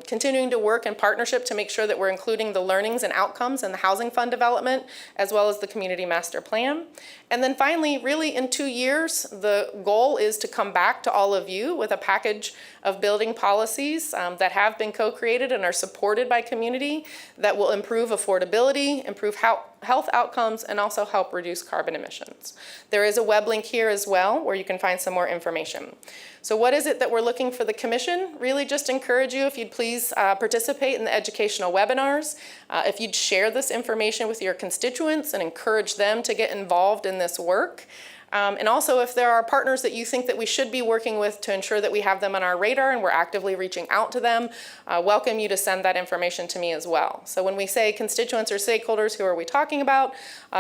Continuing to work in partnership to make sure that we're including the learnings and outcomes in the housing fund development, as well as the community master plan. And then finally, really in 2 years, the goal is to come back to all of you with a package of building policies that have been co-created and are supported by community that will improve affordability, improve health outcomes, and also help reduce carbon emissions. There is a web link here as well where you can find some more information. So what is it that we're looking for the commission? Really just encourage you if you'd please participate in the educational webinars, if you'd share this information with your constituents and encourage them to get involved in this work. And also if there are partners that you think that we should be working with to ensure that we have them on our radar and we're actively reaching out to them, welcome you to send that information to me as well. So when we say constituents or stakeholders, who are we talking about?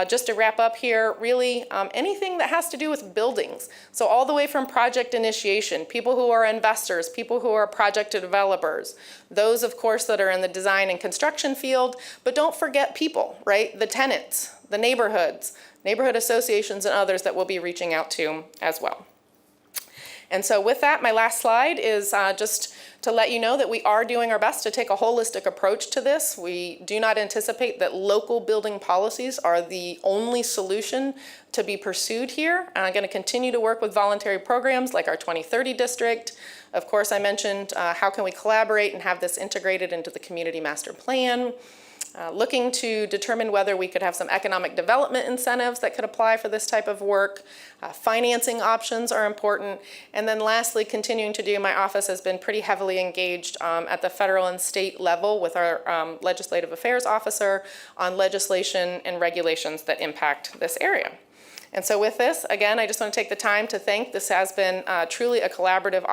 Just to wrap up here, really anything that has to do with buildings. So all the way from project initiation, people who are investors, people who are project developers, those of course that are in the design and construction field, but don't forget people, right? The tenants, the neighborhoods, neighborhood associations, and others that we'll be reaching out to as well. And so with that, my last slide is just to let you know that we are doing our best to take a holistic approach to this. We do not anticipate that local building policies are the only solution to be pursued here. I'm going to continue to work with voluntary programs like our 2030 district. Of course, I mentioned how can we collaborate and have this integrated into the community master plan. Looking to determine whether we could have some economic development incentives that could apply for this type of work. Financing options are important. And then lastly, continuing to do, my office has been pretty heavily engaged at the federal and state level with our legislative affairs officer on legislation and regulations that impact this area. And so with this, again, I just want to take the time to thank. This has been truly a collaborative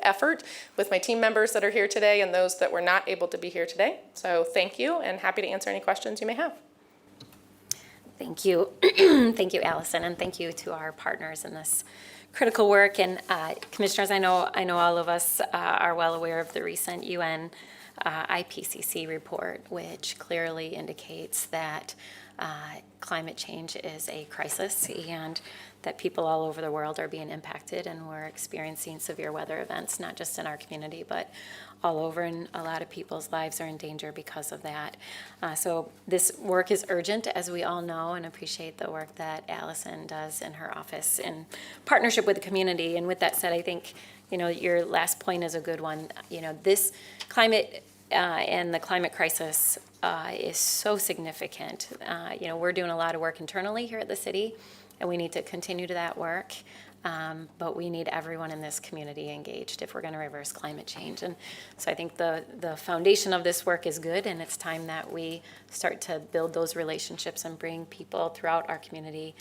effort with my team members that are here today and those that were not able to be here today. So thank you, and happy to answer any questions you may have. Thank you. Thank you, Allison, and thank you to our partners in this critical work. And commissioners, I know all of us are well aware of the recent UN IPCC report, which clearly indicates that climate change is a crisis and that people all over the world are being impacted, and we're experiencing severe weather events, not just in our community, but all over, and a lot of people's lives are in danger because of that. So this work is urgent, as we all know, and appreciate the work that Allison does in her office in partnership with the community. And with that said, I think, your last point is a good one. This climate and the climate crisis is so significant. We're doing a lot of work internally here at the city, and we need to continue to that work. But we need everyone in this community engaged if we're going to reverse climate change. And so I think the foundation of this work is good, and it's time that we start to build those relationships and bring people throughout our community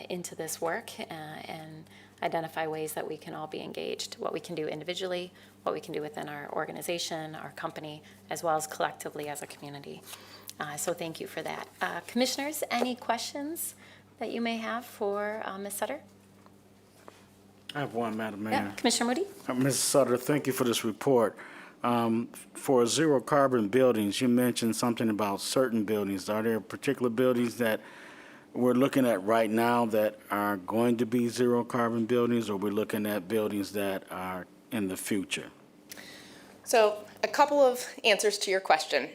into this work and identify ways that we can all be engaged, what we can do individually, what we can do within our organization, our company, as well as collectively as a community. So thank you for that. Commissioners, any questions that you may have for Ms. Sutter? I have one, Madam Mayor. Yeah, Commissioner Moody? Ms. Sutter, thank you for this report. For zero carbon buildings, you mentioned something about certain buildings. Are there particular buildings that we're looking at right now that are going to be zero carbon buildings, or we're looking at buildings that are in the future? So a couple of answers to your question.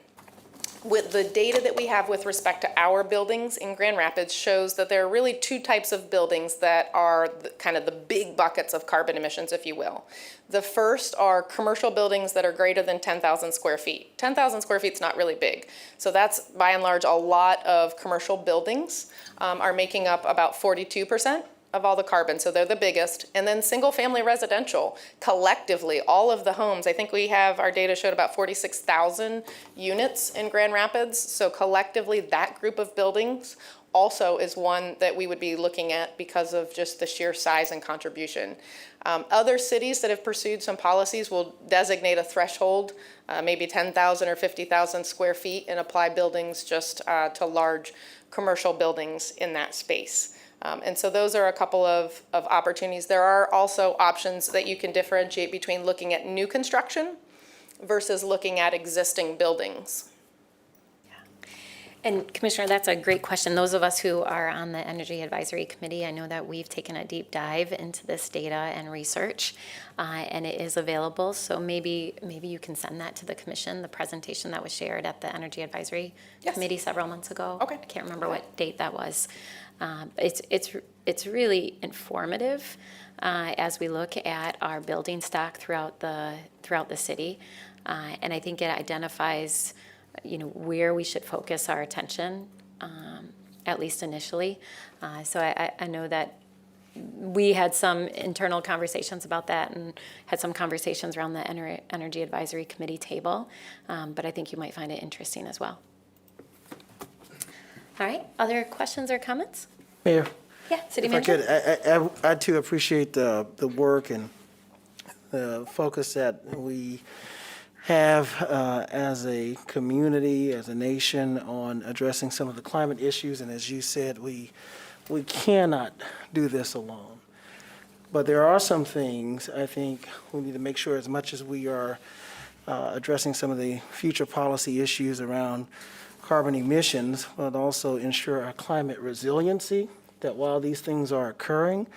With the data that we have with respect to our buildings in Grand Rapids shows that there are really two types of buildings that are kind of the big buckets of carbon emissions, if you will. The first are commercial buildings that are greater than 10,000 square feet. 10,000 square feet is not really big. So that's by and large a lot of commercial buildings are making up about 42% of all the carbon, so they're the biggest. And then single-family residential, collectively, all of the homes, I think we have, our data showed about 46,000 units in Grand Rapids, so collectively, that group of buildings also is one that we would be looking at because of just the sheer size and contribution. Other cities that have pursued some policies will designate a threshold, maybe 10,000 or 50,000 square feet, and apply buildings just to large commercial buildings in that space. And so those are a couple of opportunities. There are also options that you can differentiate between looking at new construction versus looking at existing buildings. And Commissioner, that's a great question. Those of us who are on the Energy Advisory Committee, I know that we've taken a deep dive into this data and research, and it is available. So maybe you can send that to the Commission, the presentation that was shared at the Energy Advisory Committee several months ago. Okay. I can't remember what date that was. It's really informative as we look at our building stock throughout the city, and I think it identifies where we should focus our attention, at least initially. So I know that we had some internal conversations about that and had some conversations around the Energy Advisory Committee table, but I think you might find it interesting as well. All right, other questions or comments? Mayor? Yeah, City If Manager? I could, I too appreciate the work and the focus that we have as a community, as a nation, on addressing some of the climate issues. And as you said, we cannot do this alone. But there are some things I think we need to make sure, as much as we are addressing some of the future policy issues around carbon emissions, but also ensure our climate resiliency, that while these things are occurring,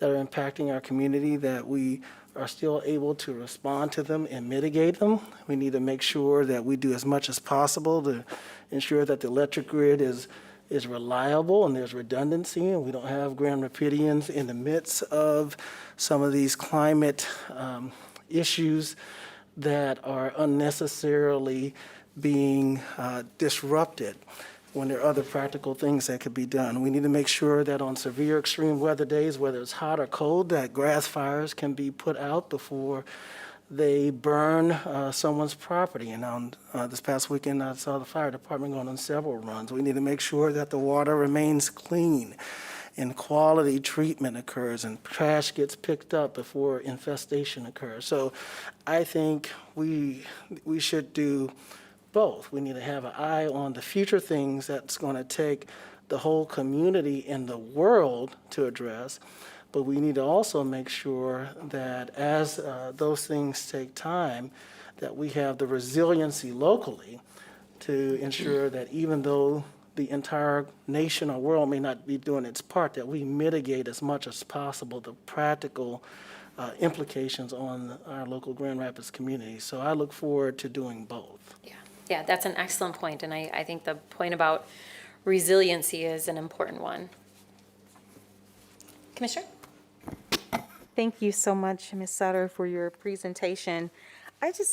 that are impacting our community, that we are still able to respond to them and mitigate them. We need to make sure that we do as much as possible to ensure that the electric grid is reliable and there's redundancy, and we don't have Grand Rapidians in the midst of some of these climate issues that are unnecessarily being disrupted when there are other practical things that could be done. We need to make sure that on severe extreme weather days, whether it's hot or cold, that grass fires can be put out before they burn someone's property. And on this past weekend, I saw the fire department going on several runs. We need to make sure that the water remains clean and quality treatment occurs and trash gets picked up before infestation occurs. So I think we should do both. We need to have an eye on the future things that's going to take the whole community and the world to address, but we need to also make sure that as those things take time, that we have the resiliency locally to ensure that even though the entire nation or world may not be doing its part, that we mitigate as much as possible the practical implications on our local Grand Rapids community. So I look forward to doing both. Yeah, that's an excellent point, and I think the point about resiliency is an important one. Commissioner? Thank you so much, Ms. Sutter, for your presentation.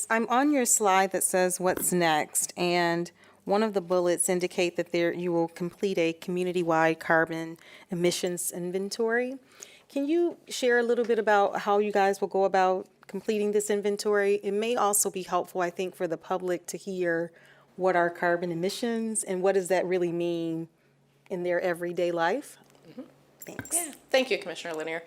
I'm on your slide that says what's next, and one of the bullets indicate that you will complete a community-wide carbon emissions inventory. Can you share a little bit about how you guys will go about completing this inventory? It may also be helpful, I think, for the public to hear what are carbon emissions and what does that really mean in their everyday life? Thanks. Yeah, thank you, Commissioner Linear.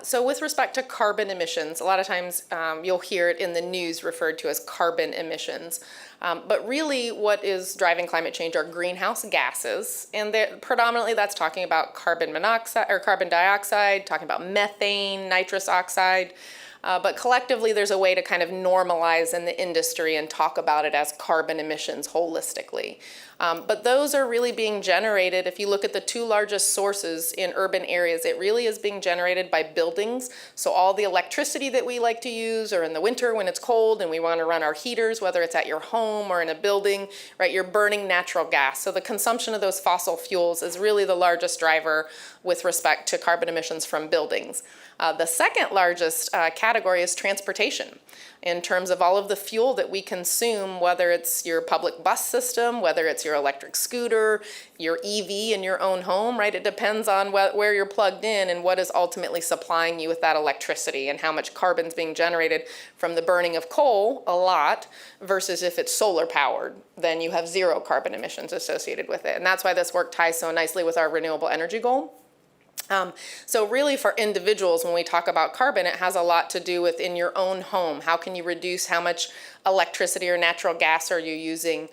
So with respect to carbon emissions, a lot of times you'll hear it in the news referred to as carbon emissions. But really what is driving climate change are greenhouse gases. And predominantly that's talking about carbon monoxide or carbon dioxide, talking about methane, nitrous oxide. But collectively, there's a way to kind of normalize in the industry and talk about it as carbon emissions holistically. But those are really being generated, if you look at the two largest sources in urban areas, it really is being generated by buildings. So all the electricity that we like to use, or in the winter when it's cold and we want to run our heaters, whether it's at your home or in a building, right, you're burning natural gas. So the consumption of those fossil fuels is really the largest driver with respect to carbon emissions from buildings. The second largest category is transportation, in terms of all of the fuel that we consume, whether it's your public bus system, whether it's your electric scooter, your EV in your own home, right? It depends on where you're plugged in and what is ultimately supplying you with that electricity and how much carbon's being generated from the burning of coal, a lot, versus if it's solar powered, then you have zero carbon emissions associated with it. And that's why this work ties so nicely with our renewable energy goal. So really for individuals, when we talk about carbon, it has a lot to do with in your own home. How can you reduce how much electricity or natural gas are you using?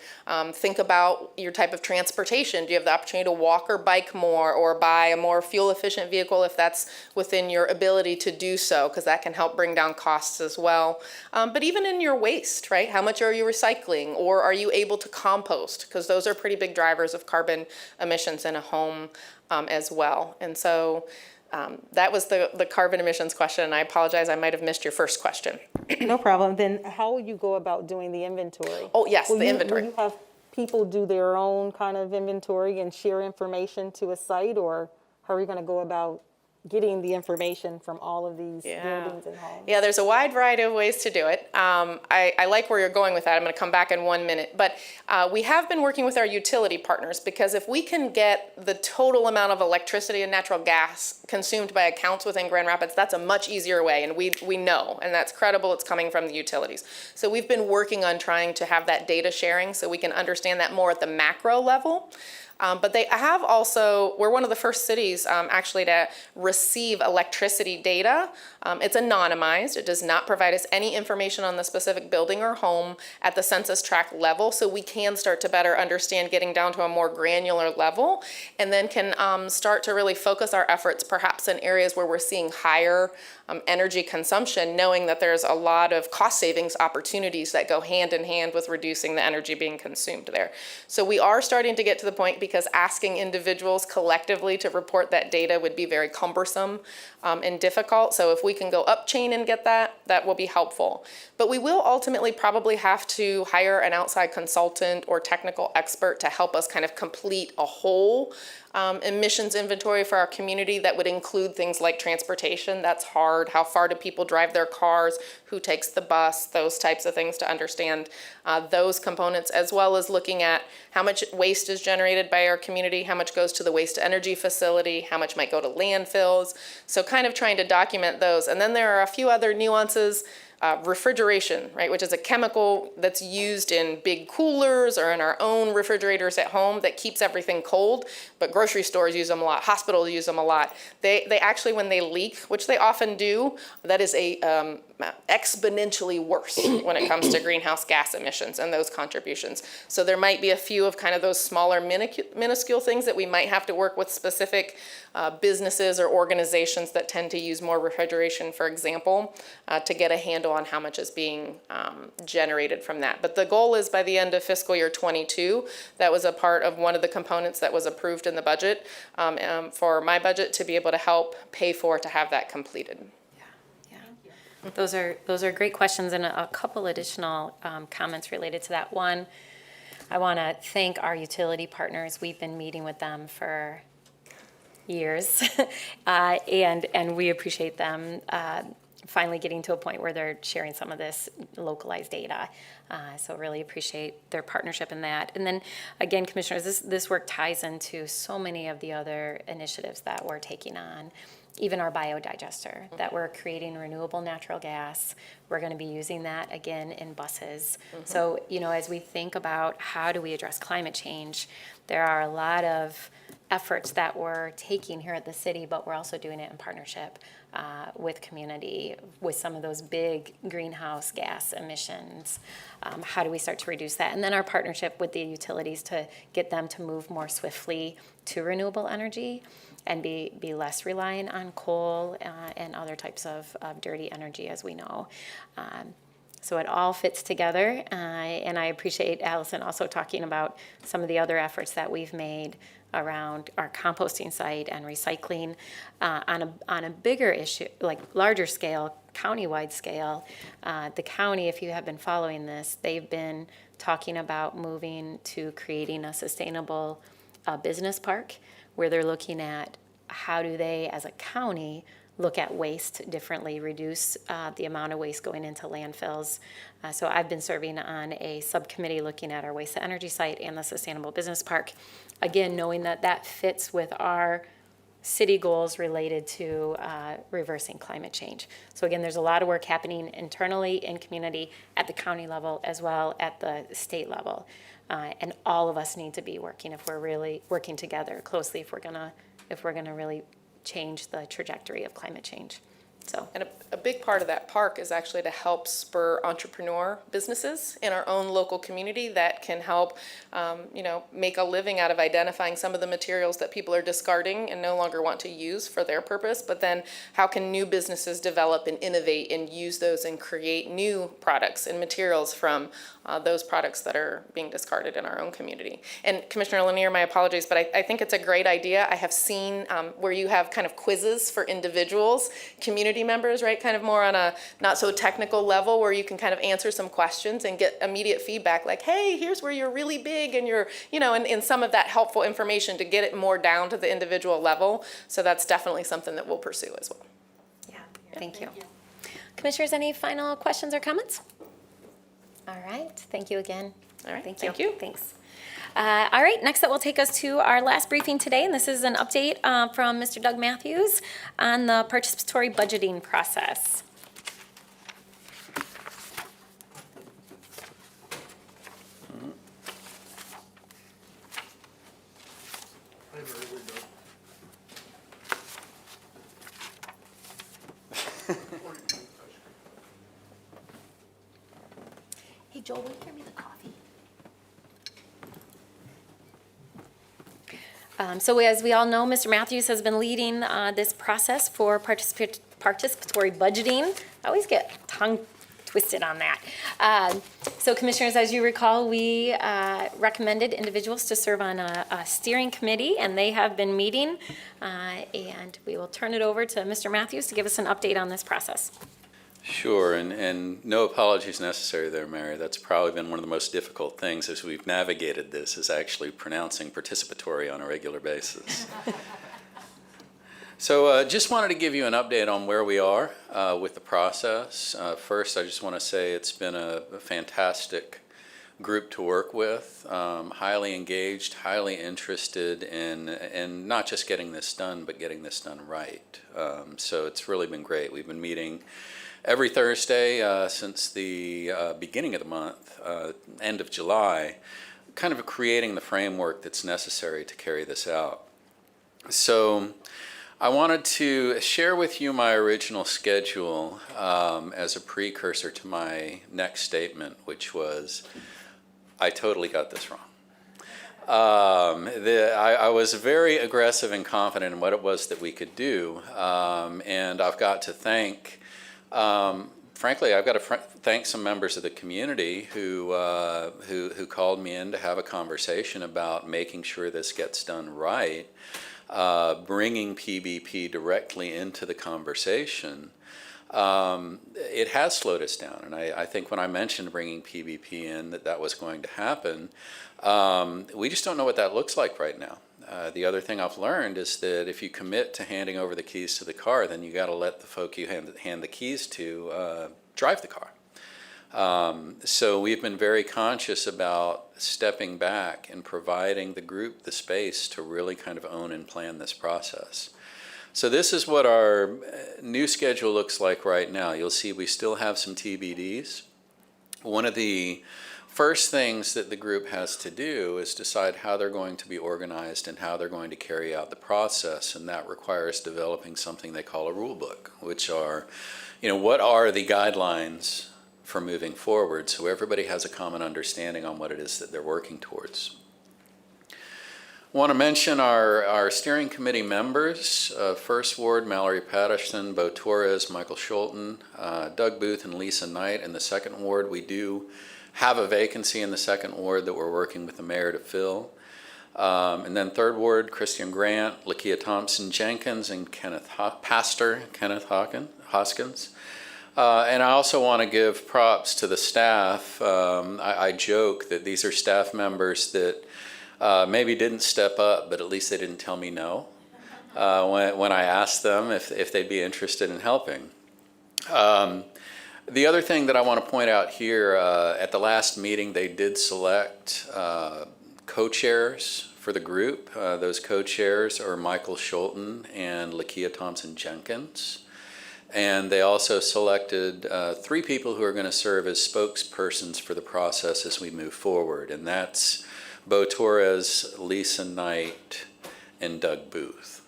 Think about your type of transportation. Do you have the opportunity to walk or bike more, or buy a more fuel efficient vehicle if that's within your ability to do so, because that can help bring down costs as well. But even in your waste, right? How much are you recycling, or are you able to compost? Because those are pretty big drivers of carbon emissions in a home as well. And so that was the carbon emissions question. And I apologize, I might have missed your first question. No problem. Then how will you go about doing the inventory? Oh, yes, the inventory. Will you have people do their own kind of inventory and share information to a site, or how are you going to go about getting the information from all of these buildings and homes? Yeah, there's a wide variety of ways to do it. I like where you're going with that. I'm going to come back in 1 minute. But we have been working with our utility partners, because if we can get the total amount of electricity and natural gas consumed by accounts within Grand Rapids, that's a much easier way. And we know, and that's credible, it's coming from the utilities. So we've been working on trying to have that data sharing so we can understand that more at the macro level. But they have also, we're one of the first cities actually to receive electricity data. It's anonymized. It does not provide us any information on the specific building or home at the census tract level, so we can start to better understand, getting down to a more granular level, and then can start to really focus our efforts perhaps in areas where we're seeing higher energy consumption, knowing that there's a lot of cost savings opportunities that go hand in hand with reducing the energy being consumed there. So we are starting to get to the point, because asking individuals collectively to report that data would be very cumbersome and difficult. So if we can go up chain and get that, that will be helpful. But we will ultimately probably have to hire an outside consultant or technical expert to help us kind of complete a whole emissions inventory for our community that would include things like transportation. That's hard. How far do people drive their cars? Who takes the bus? Those types of things, to understand those components, as well as looking at how much waste is generated by our community, how much goes to the waste energy facility, how much might go to landfills. So kind of trying to document those. And then there are a few other nuances. Refrigeration, right, which is a chemical that's used in big coolers or in our own refrigerators at home that keeps everything cold, but grocery stores use them a lot, hospitals use them a lot. They actually, when they leak, which they often do, that is a exponentially worse when it comes to greenhouse gas emissions and those contributions. So there might be a few of kind of those smaller minuscule things that we might have to work with specific businesses or organizations that tend to use more refrigeration, for example, to get a handle on how much is being generated from that. But the goal is by the end of fiscal year 22, that was a part of one of the components that was approved in the budget for my budget, to be able to help pay for to have that completed. Those are great questions, and a couple additional comments related to that. One, I want to thank our utility partners. We've been meeting with them for years, and we appreciate them finally getting to a point where they're sharing some of this localized data. So really appreciate their partnership in that. And then again, commissioners, this work ties into so many of the other initiatives that we're taking on. Even our biodigester, that we're creating renewable natural gas. We're going to be using that again in buses. So, as we think about how do we address climate change, there are a lot of efforts that we're taking here at the city, but we're also doing it in partnership with community, with some of those big greenhouse gas emissions. How do we start to reduce that? And then our partnership with the utilities to get them to move more swiftly to renewable energy and be less reliant on coal and other types of dirty energy, as we know. So it all fits together, and I appreciate Allison also talking about some of the other efforts that we've made around our composting site and recycling on a bigger issue, like larger scale, countywide scale. The county, if you have been following this, they've been talking about moving to creating a sustainable business park where they're looking at how do they, as a county, look at waste differently, reduce the amount of waste going into landfills. So I've been serving on a subcommittee looking at our waste to energy site and the sustainable business park. Again, knowing that that fits with our city goals related to reversing climate change. So again, there's a lot of work happening internally in community at the county level as well at the state level. And all of us need to be working if we're really working together closely if we're gonna really change the trajectory of climate change. So. And a big part of that park is actually to help spur entrepreneur businesses in our own local community that can help, make a living out of identifying some of the materials that people are discarding and no longer want to use for their purpose. But then how can new businesses develop and innovate and use those and create new products and materials from those products that are being discarded in our own community. And Commissioner Lanier, my apologies, but I think it's a great idea. I have seen where you have kind of quizzes for individuals, community members, right? Kind of more on a not so technical level where you can kind of answer some questions and get immediate feedback like, hey, here's where you're really big and you're, and some of that helpful information to get it more down to the individual level. So that's definitely something that we'll pursue as well. Yeah, thank you. Commissioners, any final questions or comments? All right, thank you again. All right, Thank thank you. you. Thanks. All right, next that will take us to our last briefing today, and this is an update from Mr. Doug Matthews on the participatory budgeting process. Hey, Joel, will you give me the coffee? So as we all know, Mr. Matthews has been leading this process for participatory budgeting. I always get tongue twisted on that. So commissioners, as you recall, we recommended individuals to serve on a steering committee, and they have been meeting. And we will turn it over to Mr. Matthews to give us an update on this process. Sure, and no apologies necessary there, Mary. That's probably been one of the most difficult things as we've navigated this, is actually pronouncing participatory on a regular basis. So just wanted to give you an update on where we are with the process. First, I just want to say it's been a fantastic group to work with, highly engaged, highly interested in not just getting this done, but getting this done right. So it's really been great. We've been meeting every Thursday since the beginning of the month, end of July, kind of creating the framework that's necessary to carry this out. So I wanted to share with you my original schedule as a precursor to my next statement, which was, I totally got this wrong. I was very aggressive and confident in what it was that we could do, and I've got to thank frankly, I've got to thank some members of the community who called me in to have a conversation about making sure this gets done right, bringing PBP directly into the conversation. It has slowed us down, and I think when I mentioned bringing PBP in, that was going to happen, we just don't know what that looks like right now. The other thing I've learned is that if you commit to handing over the keys to the car, then you got to let the folk you hand the keys to drive the car. So we've been very conscious about stepping back and providing the group the space to really kind of own and plan this process. So this is what our new schedule looks like right now. You'll see we still have some TBDs. One of the first things that the group has to do is decide how they're going to be organized and how they're going to carry out the process, and that requires developing something they call a rule book, which are, what are the guidelines for moving forward so everybody has a common understanding on what it is that they're working towards. Want to mention our steering committee members. First Ward, Mallory Patterson, Bo Torres, Michael Schulten, Doug Booth, and Lisa Knight. In the Second Ward, we do have a vacancy in the Second Ward that we're working with the mayor to fill. And then Third Ward, Christian Grant, Lakia Thompson Jenkins, and Pastor Kenneth Hoskins. And I also want to give props to the staff. I joke that these are staff members that maybe didn't step up, but at least they didn't tell me no when I asked them if they'd be interested in helping. The other thing that I want to point out here, at the last meeting, they did select co-chairs for the group. Those co-chairs are Michael Schulten and Lakia Thompson Jenkins. And they also selected 3 people who are going to serve as spokespersons for the process as we move forward. And that's Bo Torres, Lisa Knight, and Doug Booth.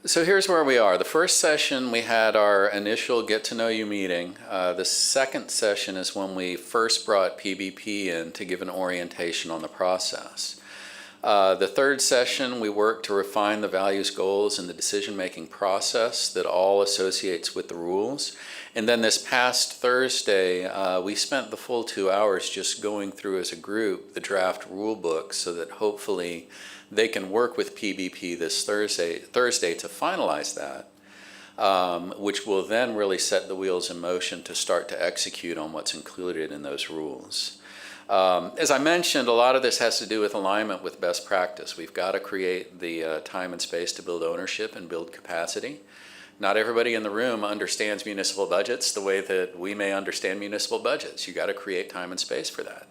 So here's where we are. The first session, we had our initial get-to-know-you meeting. The second session is when we first brought PBP in to give an orientation on the process. The third session, we worked to refine the values, goals, and the decision-making process that all associates with the rules. And then this past Thursday, we spent the full 2 hours just going through as a group the draft rule book so that hopefully they can work with PBP this Thursday to finalize that, which will then really set the wheels in motion to start to execute on what's included in those rules. As I mentioned, a lot of this has to do with alignment with best practice. We've got to create the time and space to build ownership and build capacity. Not everybody in the room understands municipal budgets the way that we may understand municipal budgets. You got to create time and space for that.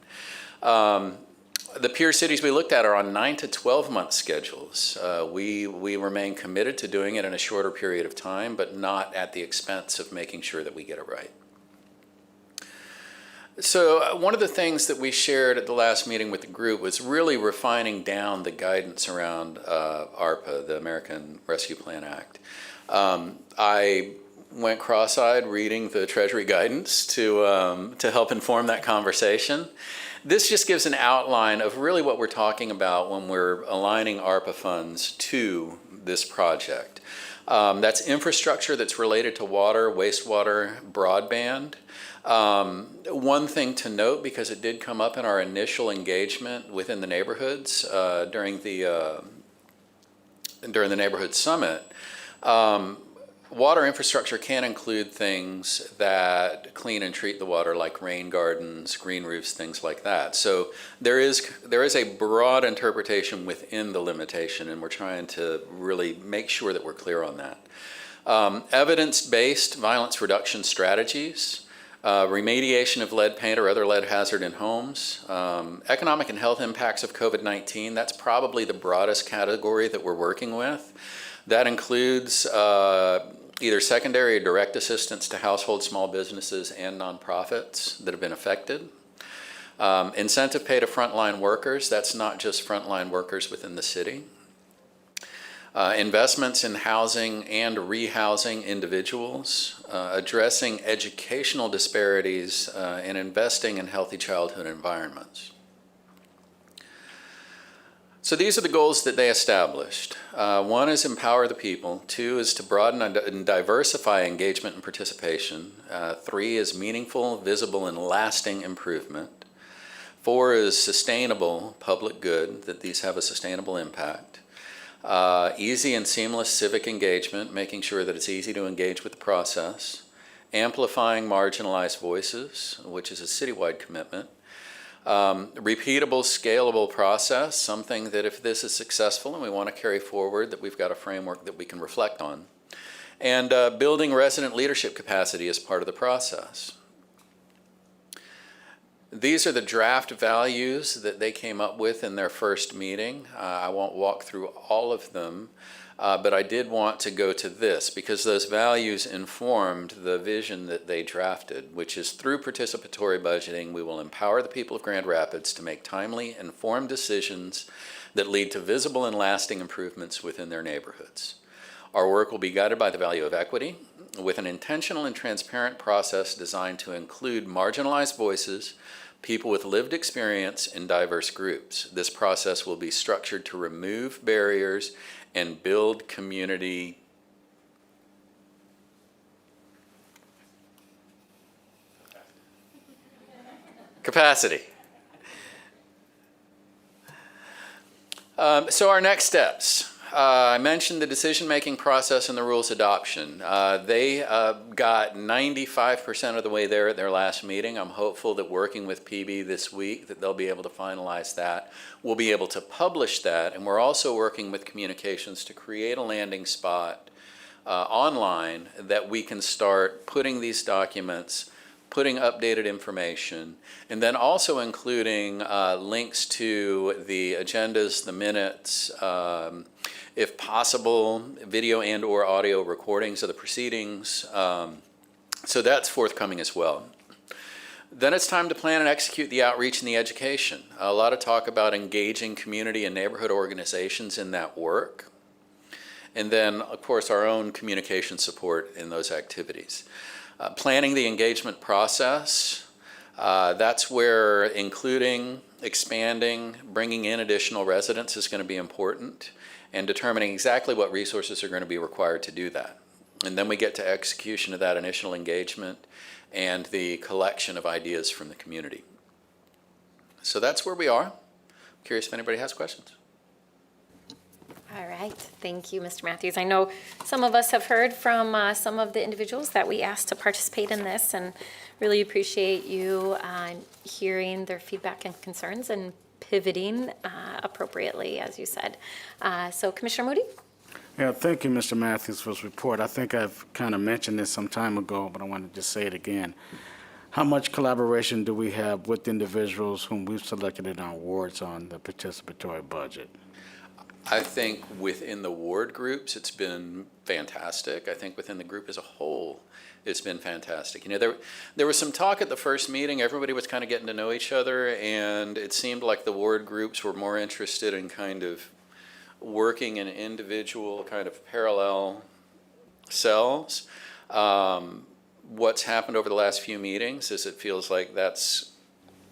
The peer cities we looked at are on 9 to 12 month schedules. We remain committed to doing it in a shorter period of time, but not at the expense of making sure that we get it right. So one of the things that we shared at the last meeting with the group was really refining down the guidance around ARPA, the American Rescue Plan Act. I went cross-eyed reading the Treasury guidance to help inform that conversation. This just gives an outline of really what we're talking about when we're aligning ARPA funds to this project. That's infrastructure that's related to water, wastewater, broadband. One thing to note, because it did come up in our initial engagement within the neighborhoods during the neighborhood summit, water infrastructure can include things that clean and treat the water, like rain gardens, green roofs, things like that. So there is a broad interpretation within the limitation, and we're trying to really make sure that we're clear on that. Evidence-based violence reduction strategies, remediation of lead paint or other lead hazard in homes, economic and health impacts of COVID-19. That's probably the broadest category that we're working with. That includes either secondary or direct assistance to household, small businesses, and nonprofits that have been affected. Incentive pay to frontline workers. That's not just frontline workers within the city. Investments in housing and rehousing individuals, addressing educational disparities, and investing in healthy childhood environments. So these are the goals that they established. One is empower the people. 2 is to broaden and diversify engagement and participation. 3 is meaningful, visible, and lasting improvement. 4 is sustainable public good, that these have a sustainable impact. Easy and seamless civic engagement, making sure that it's easy to engage with the process. Amplifying marginalized voices, which is a citywide commitment. Repeatable, scalable process, something that if this is successful and we want to carry forward, that we've got a framework that we can reflect on. And building resident leadership capacity as part of the process. These are the draft values that they came up with in their first meeting. I won't walk through all of them, but I did want to go to this because those values informed the vision that they drafted, which is through participatory budgeting, we will empower the people of Grand Rapids to make timely, informed decisions that lead to visible and lasting improvements within their neighborhoods. Our work will be guided by the value of equity, with an intentional and transparent process designed to include marginalized voices, people with lived experience, and diverse groups. This process will be structured to remove barriers and build community capacity. So our next steps. I mentioned the decision-making process and the rules adoption. They got 95% of the way there at their last meeting. I'm hopeful that working with PB this week that they'll be able to finalize that. We'll be able to publish that, and we're also working with communications to create a landing spot online that we can start putting these documents, putting updated information, and then also including links to the agendas, the minutes, if possible, video and or audio recordings of the proceedings. So that's forthcoming as well. Then it's time to plan and execute the outreach and the education. A lot of talk about engaging community and neighborhood organizations in that work. And then, of course, our own communication support in those activities. Planning the engagement process, that's where including, expanding, bringing in additional residents is going to be important, and determining exactly what resources are going to be required to do that. And then we get to execution of that initial engagement and the collection of ideas from the community. So that's where we are. Curious if anybody has questions. All right, thank you, Mr. Matthews. I know some of us have heard from some of the individuals that we asked to participate in this, and really appreciate you hearing their feedback and concerns and pivoting appropriately, as you said. So Commissioner Moody? Yeah, thank you, Mr. Matthews, for his report. I think I've kind of mentioned this some time ago, but I want to just say it again. How much collaboration do we have with individuals whom we've selected in our wards on the participatory budget? I think within the ward groups, it's been fantastic. I think within the group as a whole, it's been fantastic. You know, there was some talk at the first meeting. Everybody was kind of getting to know each other, and it seemed like the ward groups were more interested in kind of working in individual kind of parallel cells. What's happened over the last few meetings is it feels like that's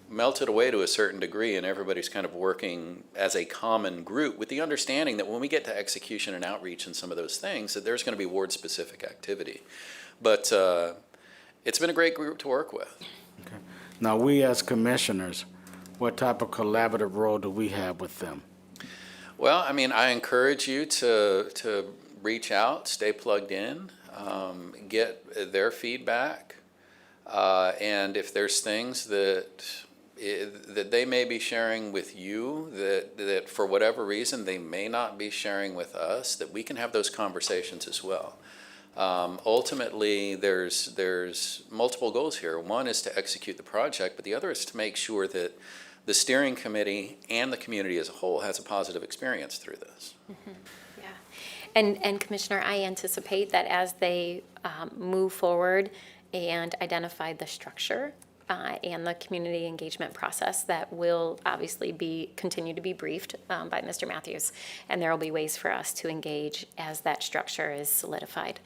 melted away to a certain degree, and everybody's kind of working as a common group with the understanding that when we get to execution and outreach and some of those things, that there's going to be ward-specific activity. But it's been a great group to work with. Okay. Now, we as commissioners, what type of collaborative role do we have with them? Well, I mean, I encourage you to reach out, stay plugged in, get their feedback, and if there's things that they may be sharing with you that for whatever reason they may not be sharing with us, that we can have those conversations as well. Ultimately, there's multiple goals here. One is to execute the project, but the other is to make sure that the steering committee and the community as a whole has a positive experience through this. Mm-hmm. Yeah. And Commissioner, I anticipate that as they move forward and identify the structure and the community engagement process, that will obviously continue to be briefed by Mr. Matthews, and there will be ways for us to engage as that structure is solidified.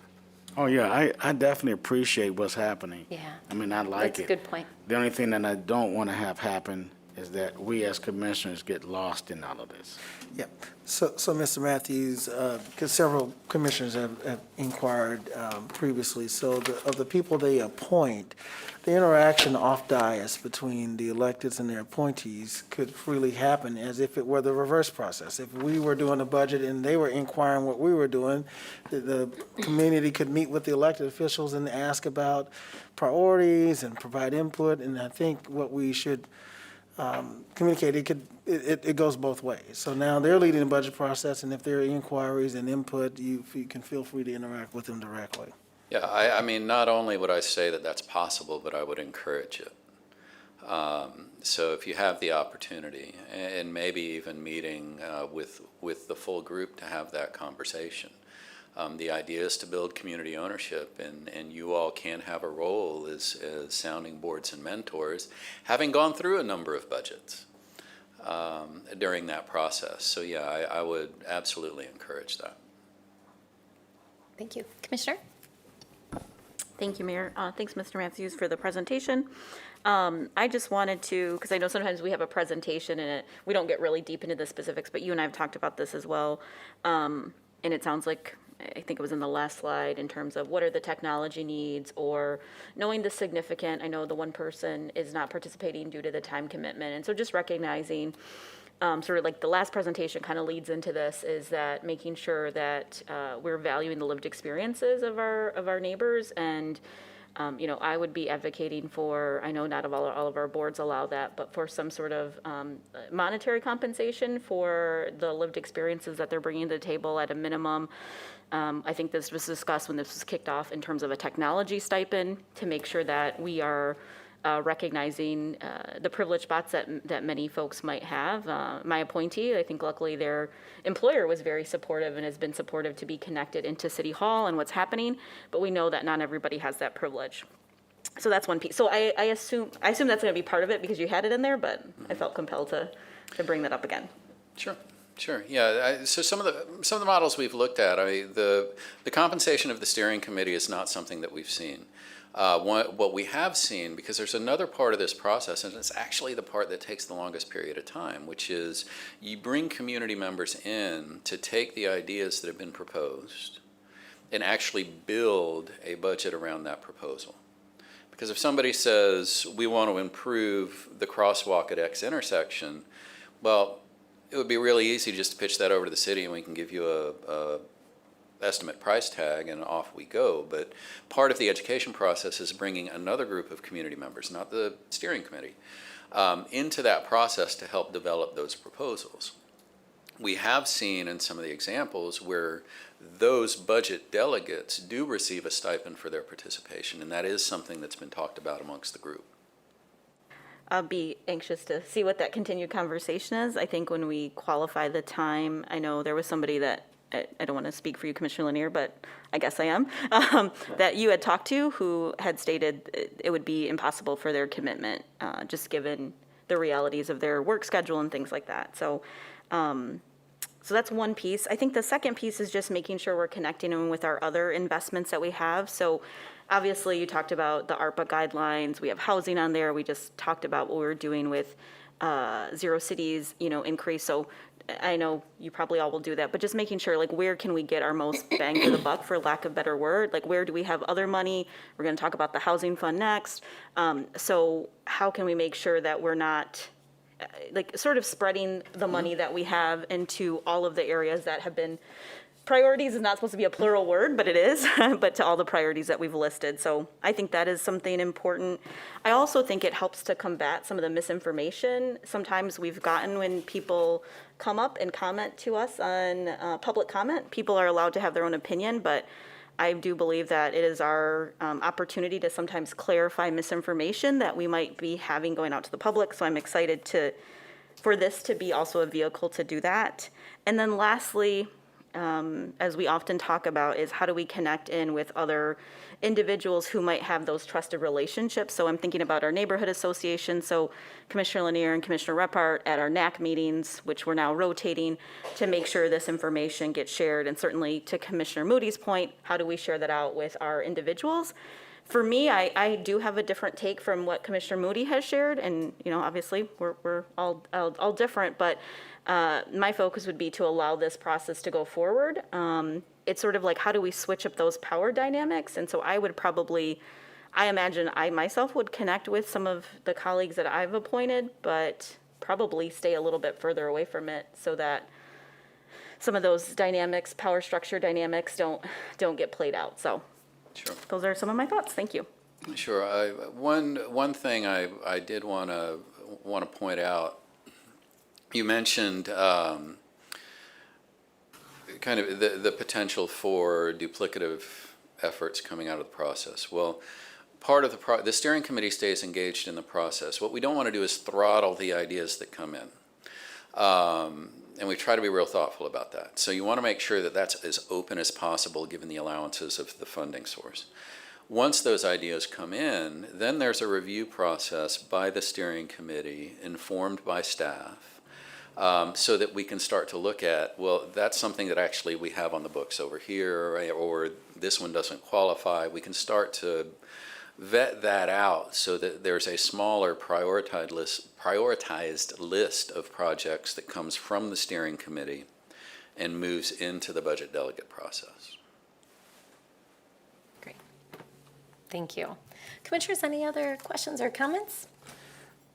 Oh, yeah, I definitely appreciate what's happening. Yeah. I mean, I like it. That's a good point. The only thing that I don't want to have happen is that we as commissioners get lost in all of this. Yeah, so Mr. Matthews, because several commissioners have inquired previously, so of the people they appoint, the interaction off dais between the electeds and their appointees could freely happen as if it were the reverse process. If we were doing a budget and they were inquiring what we were doing, the community could meet with the elected officials and ask about priorities and provide input, and I think what we should communicate, it goes both ways. So now they're leading the budget process, and if there are inquiries and input, you can feel free to interact with them directly. Yeah, I mean, not only would I say that that's possible, but I would encourage it. So if you have the opportunity, and maybe even meeting with the full group to have that conversation. The idea is to build community ownership, and you all can have a role as sounding boards and mentors, having gone through a number of budgets during that process. So yeah, I would absolutely encourage that. Thank you. Commissioner? Thank you, Mayor. Thanks, Mr. Matthews, for the presentation. I just wanted to, because I know sometimes we have a presentation and we don't get really deep into the specifics, but you and I have talked about this as well. And it sounds like, I think it was in the last slide, in terms of what are the technology needs or knowing the significant, I know the one person is not participating due to the time commitment. And so just recognizing, sort of like the last presentation kind of leads into this, is that making sure that we're valuing the lived experiences of our neighbors. And you know, I would be advocating for, I know not all of our boards allow that, but for some sort of monetary compensation for the lived experiences that they're bringing to the table at a minimum. I think this was discussed when this was kicked off in terms of a technology stipend to make sure that we are recognizing the privileged spots that many folks might have. My appointee, I think luckily their employer was very supportive and has been supportive to be connected into City Hall and what's happening, but we know that not everybody has that privilege. So that's one piece. So I assume that's going to be part of it because you had it in there, but I felt compelled to bring that up again. Sure. Sure. Yeah. So some of the models we've looked at, the compensation of the steering committee is not something that we've seen. What we have seen, because there's another part of this process, and it's actually the part that takes the longest period of time, which is you bring community members in to take the ideas that have been proposed and actually build a budget around that proposal. Because if somebody says, we want to improve the crosswalk at X intersection, well, it would be really easy just to pitch that over to the city and we can give you a estimate price tag and off we go. But part of the education process is bringing another group of community members, not the steering committee, into that process to help develop those proposals. We have seen in some of the examples where those budget delegates do receive a stipend for their participation, and that is something that's been talked about amongst the group. I'll be anxious to see what that continued conversation is. I think when we qualify the time, I know there was somebody that, I don't want to speak for you, Commissioner Lanier, but I guess I am, that you had talked to who had stated it would be impossible for their commitment, just given the realities of their work schedule and things like that. So that's one piece. I think the second piece is just making sure we're connecting them with our other investments that we have. So obviously you talked about the ARPA guidelines. We have housing on there. We just talked about what we were doing with Zero Cities, increase. So I know you probably all will do that, but just making sure, like, where can we get our most bang for the buck, for lack of a better word? Like, where do we have other money? We're going to talk about the housing fund next. So how can we make sure that we're not sort of spreading the money that we have into all of the areas that have been priorities? Is not supposed to be a plural word, but it is, but to all the priorities that we've listed. So I think that is something important. I also think it helps to combat some of the misinformation sometimes we've gotten when people come up and comment to us on public comment. People are allowed to have their own opinion, but I do believe that it is our opportunity to sometimes clarify misinformation that we might be having going out to the public. So I'm excited for this to be also a vehicle to do that. And then lastly, as we often talk about, is how do we connect in with other individuals who might have those trusted relationships. So I'm thinking about our neighborhood association. So Commissioner Lanier and Commissioner Repart at our NAC meetings, which we're now rotating, to make sure this information gets shared. And certainly to Commissioner Moody's point, how do we share that out with our individuals? For me, I do have a different take from what Commissioner Moody has shared. And, obviously we're all different, but my focus would be to allow this process to go forward. It's sort of like, how do we switch up those power dynamics? And so I imagine I myself would connect with some of the colleagues that I've appointed, but probably stay a little bit further away from it so that some of those dynamics, power structure dynamics, don't get played out. So sure. Those are some of my thoughts. Thank you. Sure. One thing I did want to point out. You mentioned kind of the potential for duplicative efforts coming out of the process. Well, part of the steering committee stays engaged in the process. What we don't want to do is throttle the ideas that come in. And we try to be real thoughtful about that. So you want to make sure that that's as open as possible given the allowances of the funding source. Once those ideas come in, then there's a review process by the steering committee informed by staff so that we can start to look at, well, that's something that actually we have on the books over here, right, or this one doesn't qualify. We can start to vet that out so that there's a smaller prioritized list of projects that comes from the steering committee and moves into the budget delegate process. Great. Thank you. Commissioners, any other questions or comments?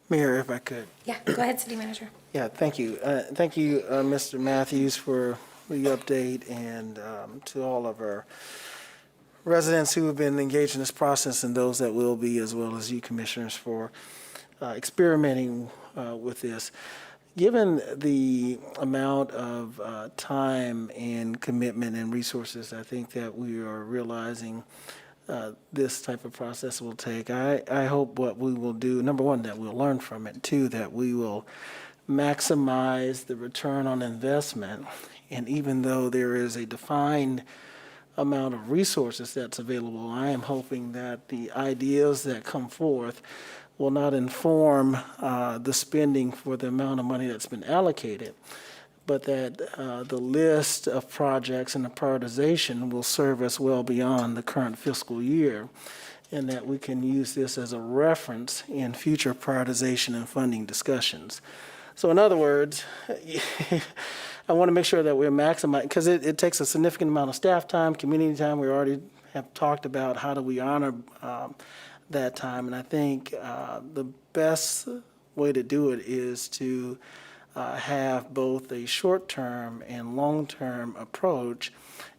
Mayor, if I could. Yeah, go ahead, City Manager. Yeah, thank you. Thank you, Mr. Matthews, for the update, and to all of our residents who have been engaged in this process and those that will be, as well as you commissioners, for experimenting with this. Given the amount of time and commitment and resources I think that we are realizing this type of process will take, I hope what we will do, number one, that we'll learn from it. Two, that we will maximize the return on investment. And even though there is a defined amount of resources that's available, I am hoping that the ideas that come forth will not inform the spending for the amount of money that's been allocated, but that the list of projects and the prioritization will serve us well beyond the current fiscal year, and that we can use this as a reference in future prioritization and funding discussions. So in other words, I want to make sure that we're maximizing, because it takes a significant amount of staff time, community time. We already have talked about how do we honor that time, and I think the best way to do it is to have both a short-term and long-term approach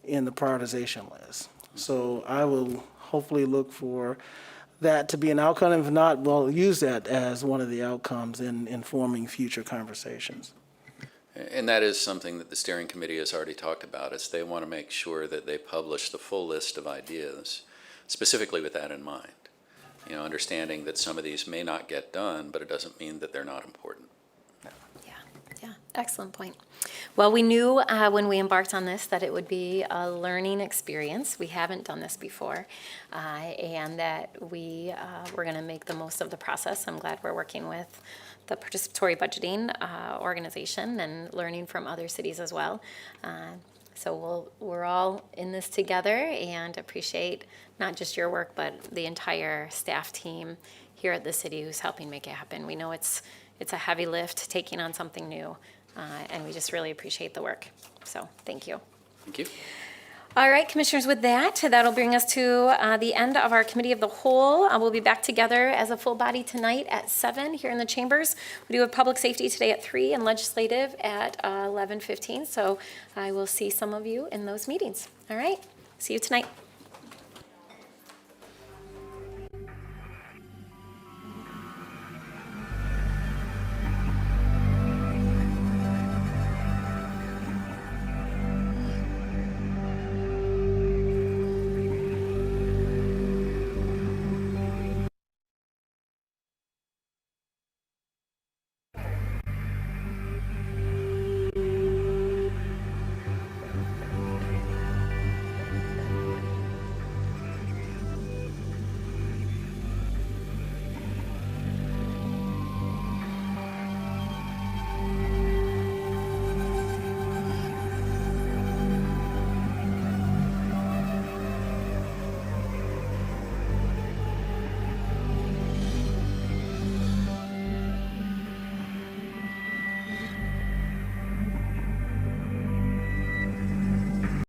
in the prioritization list. So I will hopefully look for that to be an outcome. If not, we'll use that as one of the outcomes in informing future conversations. And that is something that the steering committee has already talked about, is they want to make sure that they publish the full list of ideas, specifically with that in mind. You know, understanding that some of these may not get done, but it doesn't mean that they're not important. Yeah, excellent point. Well, we knew when we embarked on this that it would be a learning experience. We haven't done this before, and that we were going to make the most of the process. I'm glad we're working with the participatory budgeting organization and learning from other cities as well. So we're all in this together, and appreciate not just your work, but the entire staff team here at the city who's helping make it happen. We know it's a heavy lift taking on something new, and we just really appreciate the work. So thank you. Thank you. All right, Commissioners, with that'll bring us to the end of our Committee of the Whole. We'll be back together as a full body tonight at 7 here in the chambers. We do have Public Safety today at 3 and Legislative at 11:15. So I will see some of you in those meetings. All right, see you tonight.